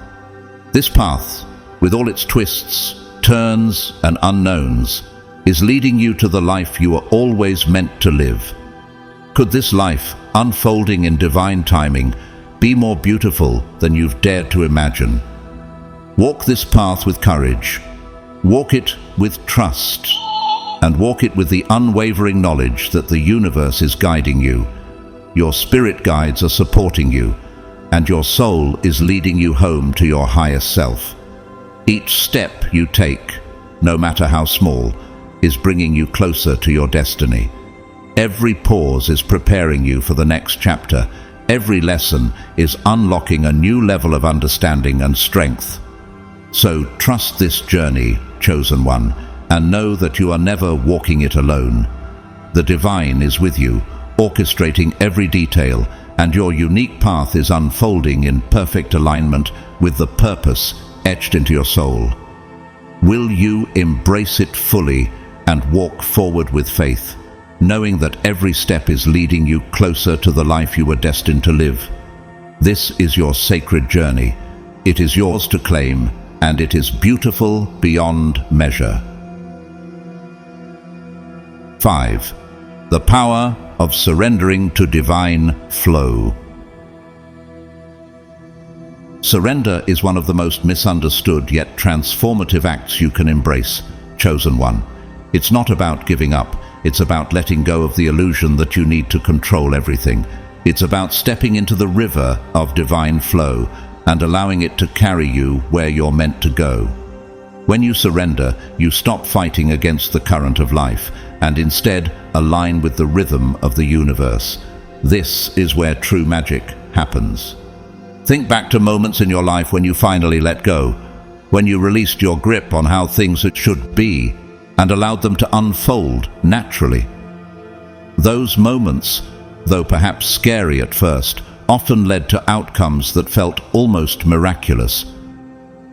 This path, with all its twists, turns, and unknowns, is leading you to the life you are always meant to live. Could this life, unfolding in divine timing, be more beautiful than you've dared to imagine? Walk this path with courage. Walk it with trust, and walk it with the unwavering knowledge that the universe is guiding you. Your spirit guides are supporting you, and your soul is leading you home to your highest self. Each step you take, no matter how small, is bringing you closer to your destiny. Every pause is preparing you for the next chapter. Every lesson is unlocking a new level of understanding and strength. So trust this journey, chosen one, and know that you are never walking it alone. The divine is with you, orchestrating every detail, and your unique path is unfolding in perfect alignment with the purpose etched into your soul. Will you embrace it fully and walk forward with faith, knowing that every step is leading you closer to the life you were destined to live? This is your sacred journey. It is yours to claim, and it is beautiful beyond measure. 5. The power of surrendering to divine flow. Surrender is one of the most misunderstood yet transformative acts you can embrace, chosen one. It's not about giving up. It's about letting go of the illusion that you need to control everything. It's about stepping into the river of divine flow and allowing it to carry you where you're meant to go. When you surrender, you stop fighting against the current of life and instead align with the rhythm of the universe. This is where true magic happens. Think back to moments in your life when you finally let go, when you released your grip on how things should be and allowed them to unfold naturally. Those moments, though perhaps scary at first, often led to outcomes that felt almost miraculous.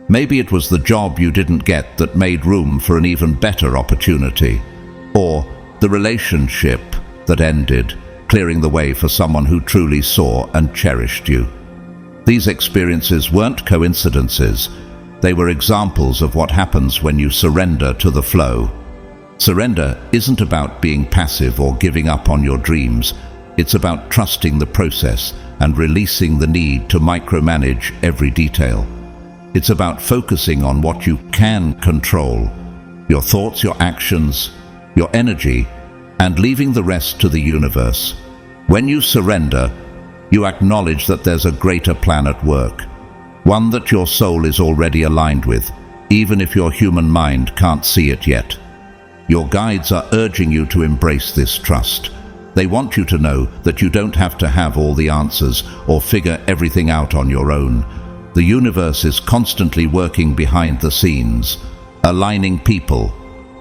Maybe it was the job you didn't get that made room for an even better opportunity, or the relationship that ended, clearing the way for someone who truly saw and cherished you. These experiences weren't coincidences. They were examples of what happens when you surrender to the flow. Surrender isn't about being passive or giving up on your dreams. It's about trusting the process and releasing the need to micromanage every detail. It's about focusing on what you can control, your thoughts, your actions, your energy, and leaving the rest to the universe. When you surrender, you acknowledge that there's a greater plan at work, one that your soul is already aligned with, even if your human mind can't see it yet. Your guides are urging you to embrace this trust. They want you to know that you don't have to have all the answers or figure everything out on your own. The universe is constantly working behind the scenes, aligning people,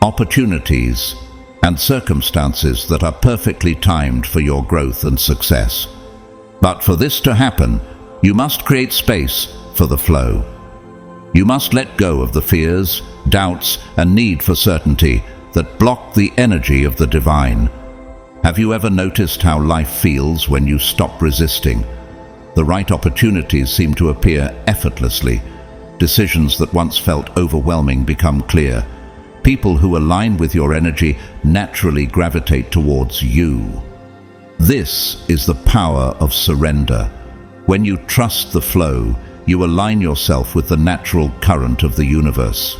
opportunities, and circumstances that are perfectly timed for your growth and success. But for this to happen, you must create space for the flow. You must let go of the fears, doubts, and need for certainty that block the energy of the divine. Have you ever noticed how life feels when you stop resisting? The right opportunities seem to appear effortlessly. Decisions that once felt overwhelming become clear. People who align with your energy naturally gravitate towards you. This is the power of surrender. When you trust the flow, you align yourself with the natural current of the universe.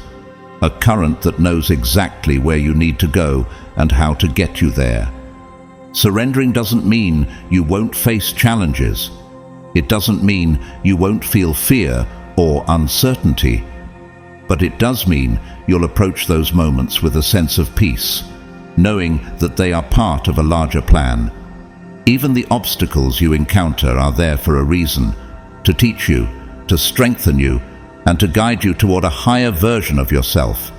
A current that knows exactly where you need to go and how to get you there. Surrendering doesn't mean you won't face challenges. It doesn't mean you won't feel fear or uncertainty. But it does mean you'll approach those moments with a sense of peace, knowing that they are part of a larger plan. Even the obstacles you encounter are there for a reason, to teach you, to strengthen you, and to guide you toward a higher version of yourself.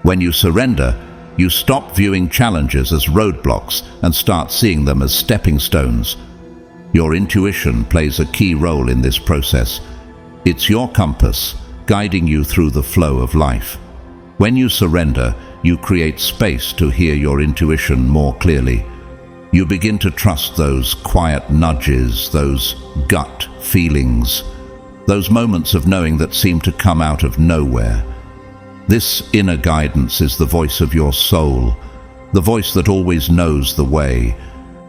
When you surrender, you stop viewing challenges as roadblocks and start seeing them as stepping stones. Your intuition plays a key role in this process. It's your compass, guiding you through the flow of life. When you surrender, you create space to hear your intuition more clearly. You begin to trust those quiet nudges, those gut feelings, those moments of knowing that seem to come out of nowhere. This inner guidance is the voice of your soul, the voice that always knows the way.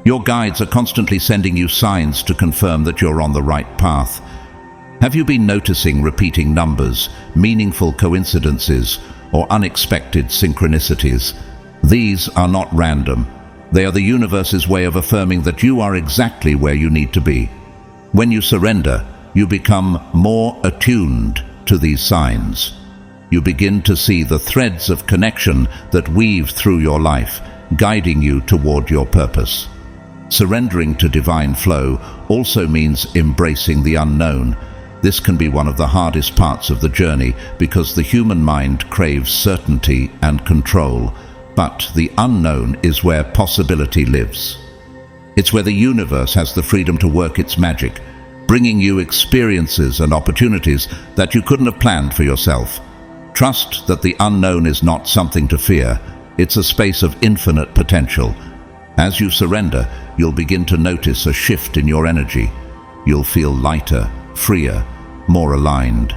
Your guides are constantly sending you signs to confirm that you're on the right path. Have you been noticing repeating numbers, meaningful coincidences, or unexpected synchronicities? These are not random. They are the universe's way of affirming that you are exactly where you need to be. When you surrender, you become more attuned to these signs. you begin to see the threads of connection that weave through your life, guiding you toward your purpose. Surrendering to divine flow also means embracing the unknown. This can be one of the hardest parts of the journey because the human mind craves certainty and control, but the unknown is where possibility lives. It's where the universe has the freedom to work its magic, bringing you experiences and opportunities that you couldn't have planned for yourself. Trust that the unknown is not something to fear. It's a space of infinite potential. As you surrender, you'll begin to notice a shift in your energy. You'll feel lighter, freer, more aligned.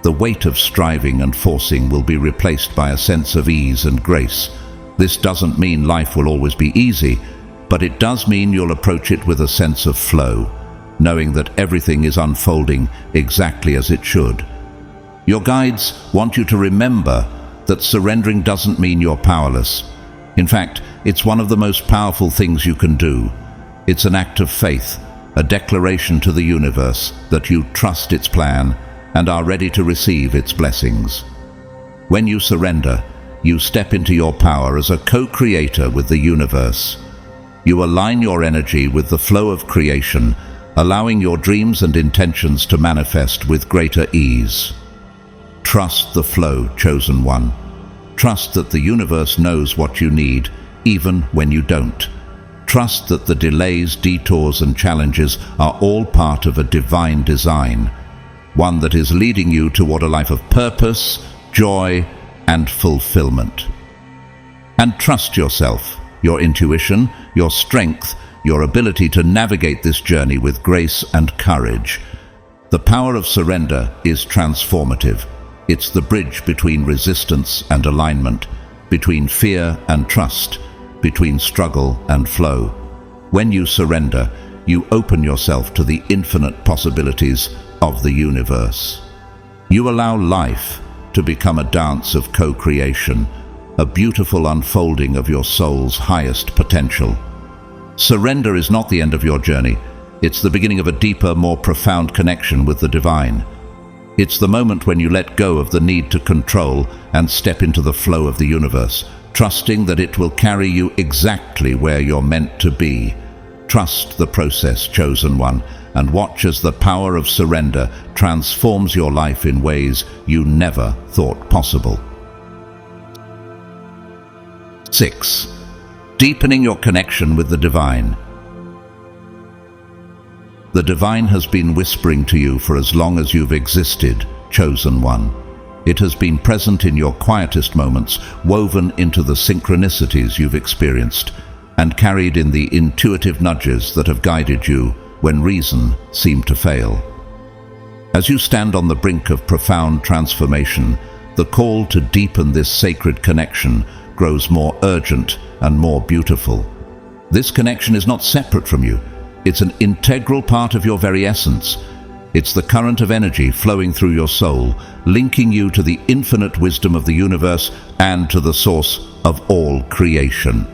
The weight of striving and forcing will be replaced by a sense of ease and grace. This doesn't mean life will always be easy, but it does mean you'll approach it with a sense of flow, knowing that everything is unfolding exactly as it should. Your guides want you to remember that surrendering doesn't mean you're powerless. In fact, it's one of the most powerful things you can do. It's an act of faith, a declaration to the universe that you trust its plan and are ready to receive its blessings. When you surrender, you step into your power as a co-creator with the universe. You align your energy with the flow of creation, allowing your dreams and intentions to manifest with greater ease. Trust the flow, chosen one. Trust that the universe knows what you need, even when you don't. Trust that the delays, detours, and challenges are all part of a divine design, one that is leading you toward a life of purpose, joy, and fulfillment. And trust yourself, your intuition, your strength, your ability to navigate this journey with grace and courage. The power of surrender is transformative. It's the bridge between resistance and alignment, between fear and trust, between struggle and flow. When you surrender, you open yourself to the infinite possibilities of the universe. You allow life to become a dance of co-creation, a beautiful unfolding of your soul's highest potential. Surrender is not the end of your journey. It's the beginning of a deeper, more profound connection with the divine. It's the moment when you let go of the need to control and step into the flow of the universe, trusting that it will carry you exactly where you're meant to be. Trust the process, chosen one, and watch as the power of surrender transforms your life in ways you never thought possible. 6. Deepening your connection with the divine. The divine has been whispering to you for as long as you've existed, chosen one. It has been present in your quietest moments, woven into the synchronicities you've experienced, and carried in the intuitive nudges that have guided you when reason seemed to fail. As you stand on the brink of profound transformation, the call to deepen this sacred connection grows more urgent and more beautiful. This connection is not separate from you. It's an integral part of your very essence. It's the current of energy flowing through your soul, linking you to the infinite wisdom of the universe and to the source of all creation.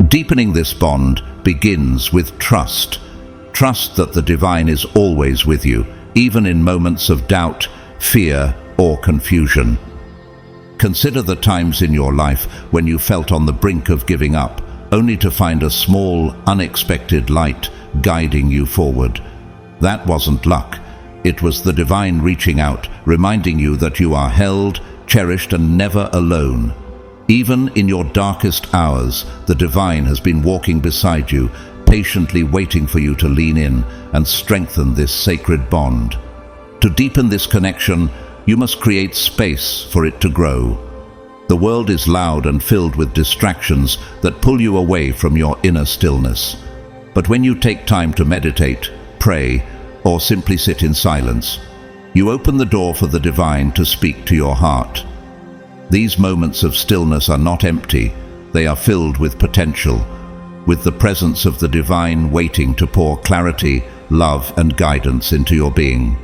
Deepening this bond begins with trust. Trust that the divine is always with you, even in moments of doubt, fear, or confusion. Consider the times in your life when you felt on the brink of giving up, only to find a small, unexpected light guiding you forward. That wasn't luck. It was the divine reaching out, reminding you that you are held, cherished, and never alone. Even in your darkest hours, the divine has been walking beside you, patiently waiting for you to lean in and strengthen this sacred bond. To deepen this connection, you must create space for it to grow. The world is loud and filled with distractions that pull you away from your inner stillness. But when you take time to meditate, pray, or simply sit in silence, you open the door for the divine to speak to your heart. These moments of stillness are not empty. They are filled with potential, with the presence of the divine waiting to pour clarity, love, and guidance into your being.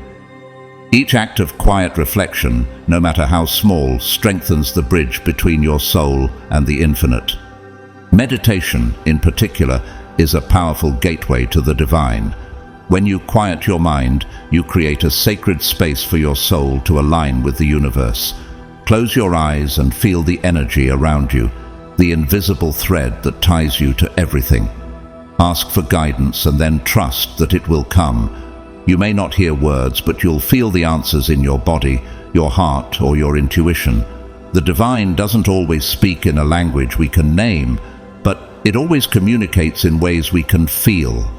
Each act of quiet reflection, no matter how small, strengthens the bridge between your soul and the infinite. Meditation, in particular, is a powerful gateway to the divine. When you quiet your mind, you create a sacred space for your soul to align with the universe. Close your eyes and feel the energy around you, the invisible thread that ties you to everything. Ask for guidance and then trust that it will come. You may not hear words, but you'll feel the answers in your body, your heart, or your intuition. The divine doesn't always speak in a language we can name, but it always communicates in ways we can feel.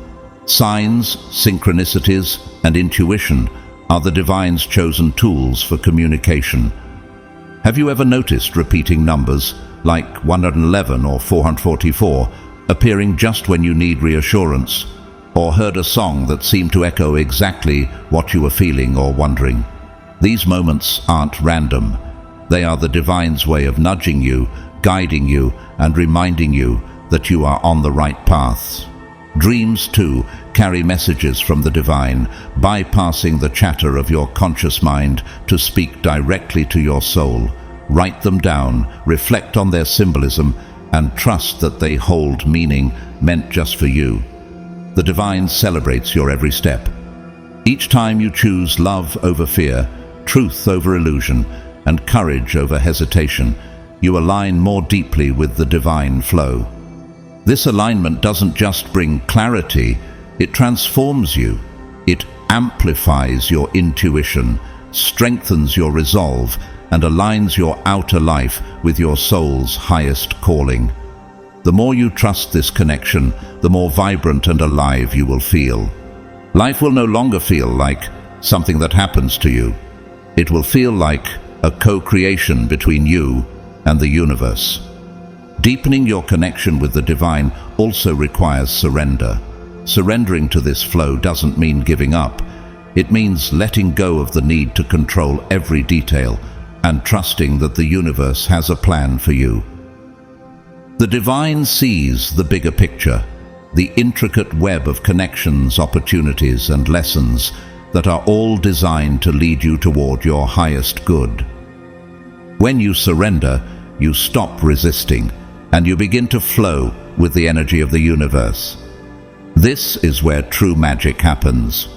Signs, synchronicities, and intuition are the divine's chosen tools for communication. Have you ever noticed repeating numbers, like 111 or 444, appearing just when you need reassurance, or heard a song that seemed to echo exactly what you were feeling or wondering? These moments aren't random. They are the divine's way of nudging you, guiding you, and reminding you that you are on the right path. Dreams, too, carry messages from the divine, bypassing the chatter of your conscious mind to speak directly to your soul. Write them down, reflect on their symbolism, and trust that they hold meaning meant just for you. The divine celebrates your every step. Each time you choose love over fear, truth over illusion, and courage over hesitation, you align more deeply with the divine flow. This alignment doesn't just bring clarity, it transforms you. It amplifies your intuition, strengthens your resolve, and aligns your outer life with your soul's highest calling. The more you trust this connection, the more vibrant and alive you will feel. Life will no longer feel like something that happens to you. It will feel like a co-creation between you and the universe. Deepening your connection with the divine also requires surrender. Surrendering to this flow doesn't mean giving up. It means letting go of the need to control every detail and trusting that the universe has a plan for you. The divine sees the bigger picture, the intricate web of connections, opportunities, and lessons that are all designed to lead you toward your highest good. When you surrender, you stop resisting, and you begin to flow with the energy of the universe. This is where true magic happens.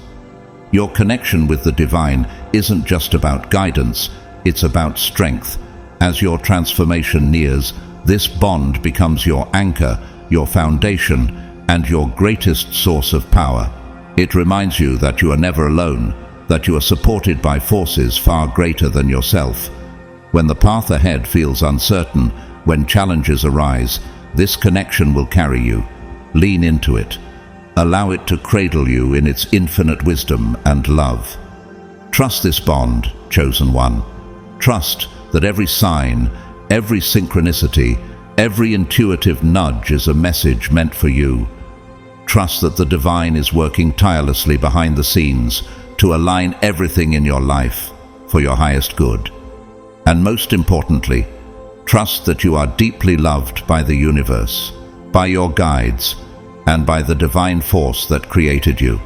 Your connection with the divine isn't just about guidance, it's about strength. As your transformation nears, this bond becomes your anchor, your foundation, and your greatest source of power. It reminds you that you are never alone, that you are supported by forces far greater than yourself. When the path ahead feels uncertain, when challenges arise, this connection will carry you. Lean into it. Allow it to cradle you in its infinite wisdom and love. Trust this bond, chosen one. Trust that every sign, every synchronicity, every intuitive nudge is a message meant for you. Trust that the divine is working tirelessly behind the scenes to align everything in your life for your highest good. And most importantly, trust that you are deeply loved by the universe, by your guides, and by the divine force that created you.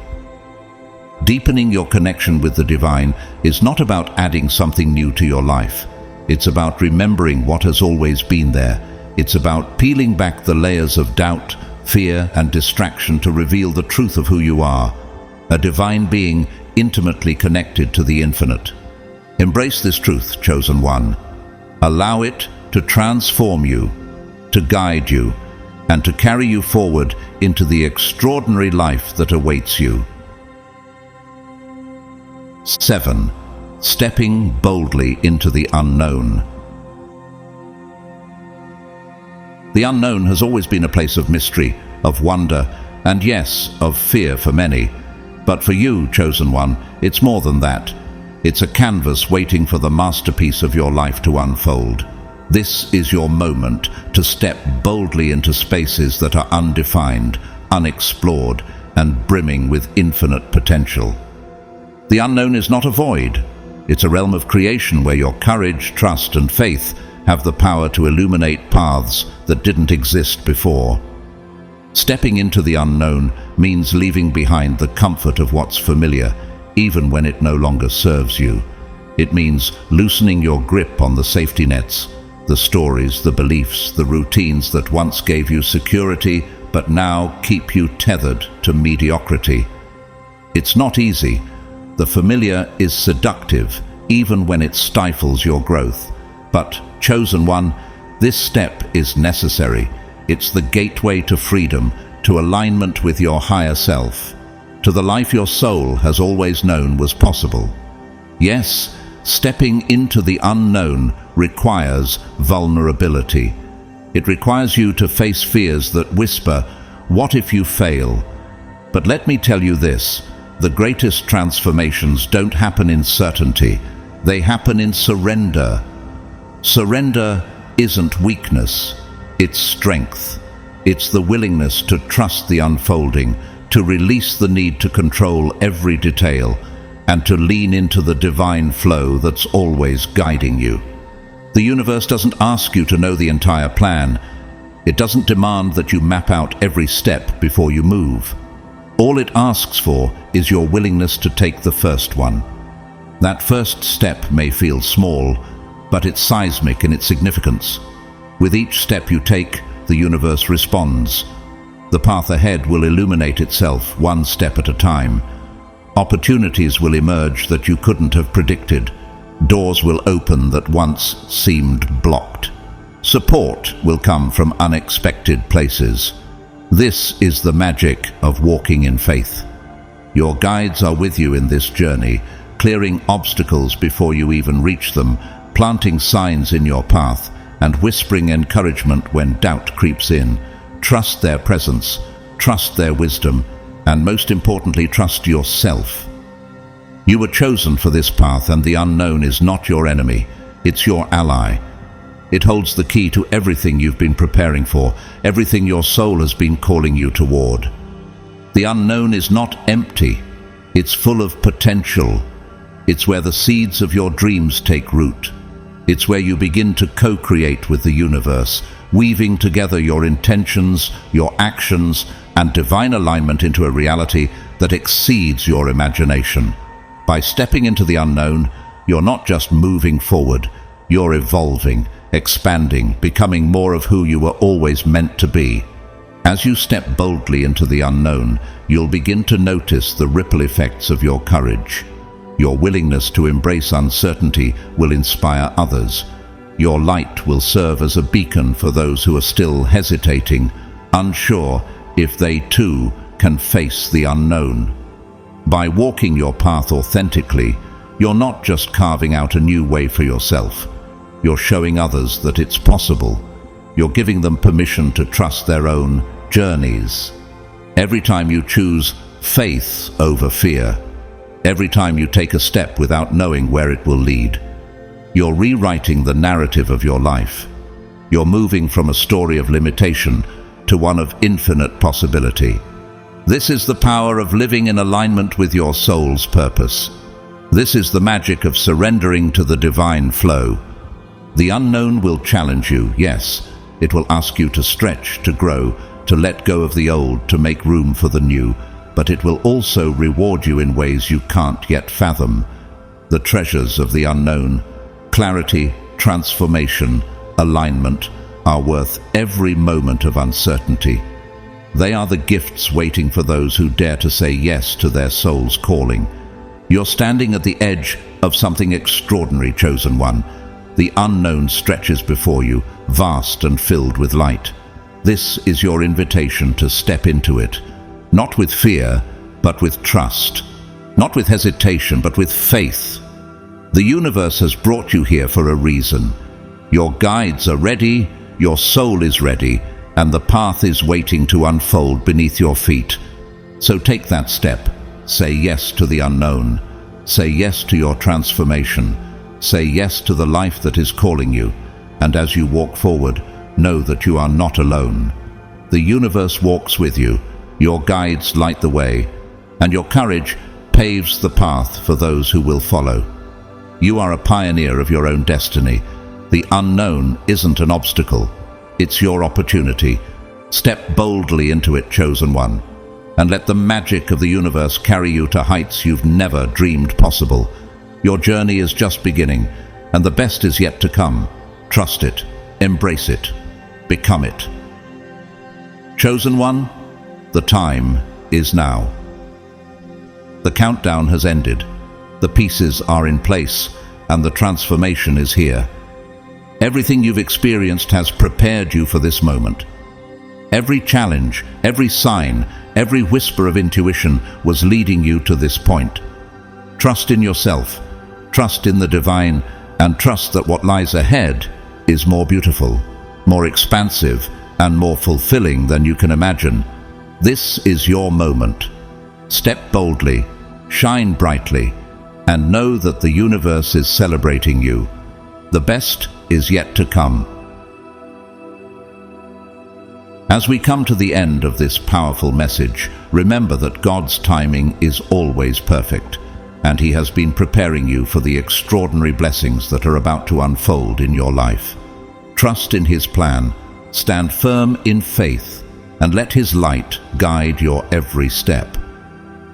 Deepening your connection with the divine is not about adding something new to your life. It's about remembering what has always been there. It's about peeling back the layers of doubt, fear, and distraction to reveal the truth of who you are, a divine being intimately connected to the infinite. Embrace this truth, chosen one. Allow it to transform you, to guide you, and to carry you forward into the extraordinary life that awaits you. 7. Stepping boldly into the unknown. The unknown has always been a place of mystery, of wonder, and yes, of fear for many. But for you, chosen one, it's more than that. It's a canvas waiting for the masterpiece of your life to unfold. This is your moment to step boldly into spaces that are undefined, unexplored, and brimming with infinite potential. The unknown is not a void. It's a realm of creation where your courage, trust, and faith have the power to illuminate paths that didn't exist before. Stepping into the unknown means leaving behind the comfort of what's familiar, even when it no longer serves you. It means loosening your grip on the safety nets, the stories, the beliefs, the routines that once gave you security but now keep you tethered to mediocrity. It's not easy. The familiar is seductive, even when it stifles your growth. But, chosen one, this step is necessary. It's the gateway to freedom, to alignment with your higher self, to the life your soul has always known was possible. Yes, stepping into the unknown requires vulnerability. It requires you to face fears that whisper, "What if you fail?" But let me tell you this, the greatest transformations don't happen in certainty. They happen in surrender. Surrender isn't weakness, it's strength. It's the willingness to trust the unfolding, to release the need to control every detail, and to lean into the divine flow that's always guiding you. The universe doesn't ask you to know the entire plan. It doesn't demand that you map out every step before you move. All it asks for is your willingness to take the first one. That first step may feel small, but it's seismic in its significance. With each step you take, the universe responds. The path ahead will illuminate itself one step at a time. Opportunities will emerge that you couldn't have predicted. Doors will open that once seemed blocked. Support will come from unexpected places. This is the magic of walking in faith. Your guides are with you in this journey, clearing obstacles before you even reach them, planting signs in your path, and whispering encouragement when doubt creeps in. Trust their presence, trust their wisdom, and most importantly, trust yourself. You were chosen for this path, and the unknown is not your enemy, it's your ally. It holds the key to everything you've been preparing for, everything your soul has been calling you toward. The unknown is not empty, it's full of potential. It's where the seeds of your dreams take root. It's where you begin to co-create with the universe, weaving together your intentions, your actions, and divine alignment into a reality that exceeds your imagination. By stepping into the unknown, you're not just moving forward, you're evolving, expanding, becoming more of who you were always meant to be. As you step boldly into the unknown, you'll begin to notice the ripple effects of your courage. Your willingness to embrace uncertainty will inspire others. Your light will serve as a beacon for those who are still hesitating, unsure if they too can face the unknown. By walking your path authentically, you're not just carving out a new way for yourself. You're showing others that it's possible. You're giving them permission to trust their own journeys. Every time you choose faith over fear, every time you take a step without knowing where it will lead, you're rewriting the narrative of your life. You're moving from a story of limitation to one of infinite possibility. This is the power of living in alignment with your soul's purpose. This is the magic of surrendering to the divine flow. The unknown will challenge you, yes. It will ask you to stretch, to grow, to let go of the old, to make room for the new. But it will also reward you in ways you can't yet fathom. The treasures of the unknown, clarity, transformation, alignment, are worth every moment of uncertainty. They are the gifts waiting for those who dare to say yes to their soul's calling. You're standing at the edge of something extraordinary, chosen one. The unknown stretches before you, vast and filled with light. This is your invitation to step into it, not with fear, but with trust. Not with hesitation, but with faith. The universe has brought you here for a reason. Your guides are ready, your soul is ready, and the path is waiting to unfold beneath your feet. So take that step. Say yes to the unknown. Say yes to your transformation. Say yes to the life that is calling you. And as you walk forward, know that you are not alone. The universe walks with you. Your guides light the way, and your courage paves the path for those who will follow. You are a pioneer of your own destiny. The unknown isn't an obstacle. It's your opportunity. Step boldly into it, chosen one, and let the magic of the universe carry you to heights you've never dreamed possible. Your journey is just beginning, and the best is yet to come. Trust it, embrace it, become it. Chosen one, the time is now. The countdown has ended. The pieces are in place, and the transformation is here. Everything you've experienced has prepared you for this moment. Every challenge, every sign, every whisper of intuition was leading you to this point. Trust in yourself, trust in the divine, and trust that what lies ahead is more beautiful, more expansive, and more fulfilling than you can imagine. This is your moment. Step boldly, shine brightly, and know that the universe is celebrating you. The best is yet to come. As we come to the end of this powerful message, remember that God's timing is always perfect, and He has been preparing you for the extraordinary blessings that are about to unfold in your life. Trust in His plan, stand firm in faith, and let His light guide your every step.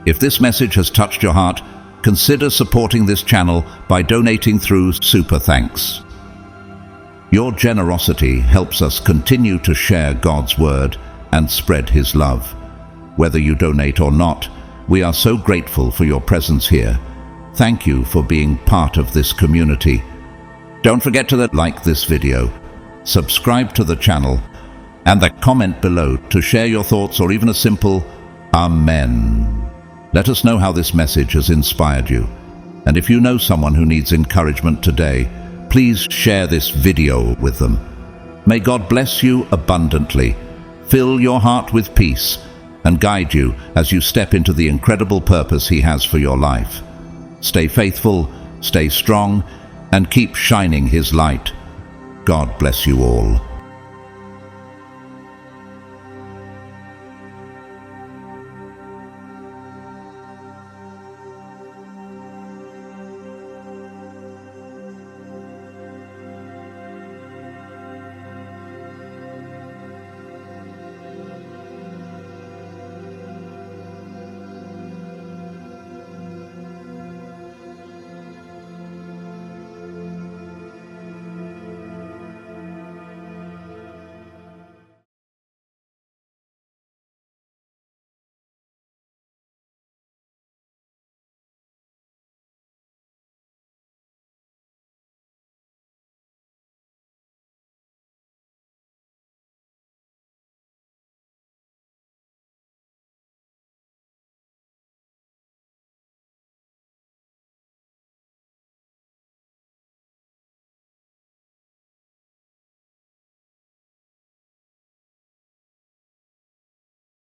If this message has touched your heart, consider supporting this channel by donating through Super Thanks. Your generosity helps us continue to share God's Word and spread His love. Whether you donate or not, we are so grateful for your presence here. Thank you for being part of this community. Don't forget to like this video, subscribe to the channel, and comment below to share your thoughts or even a simple Amen. Let us know how this message has inspired you. And if you know someone who needs encouragement today, please share this video with them. May God bless you abundantly, fill your heart with peace, and guide you as you step into the incredible purpose He has for your life. Stay faithful, stay strong, and keep shining His light. God bless you all.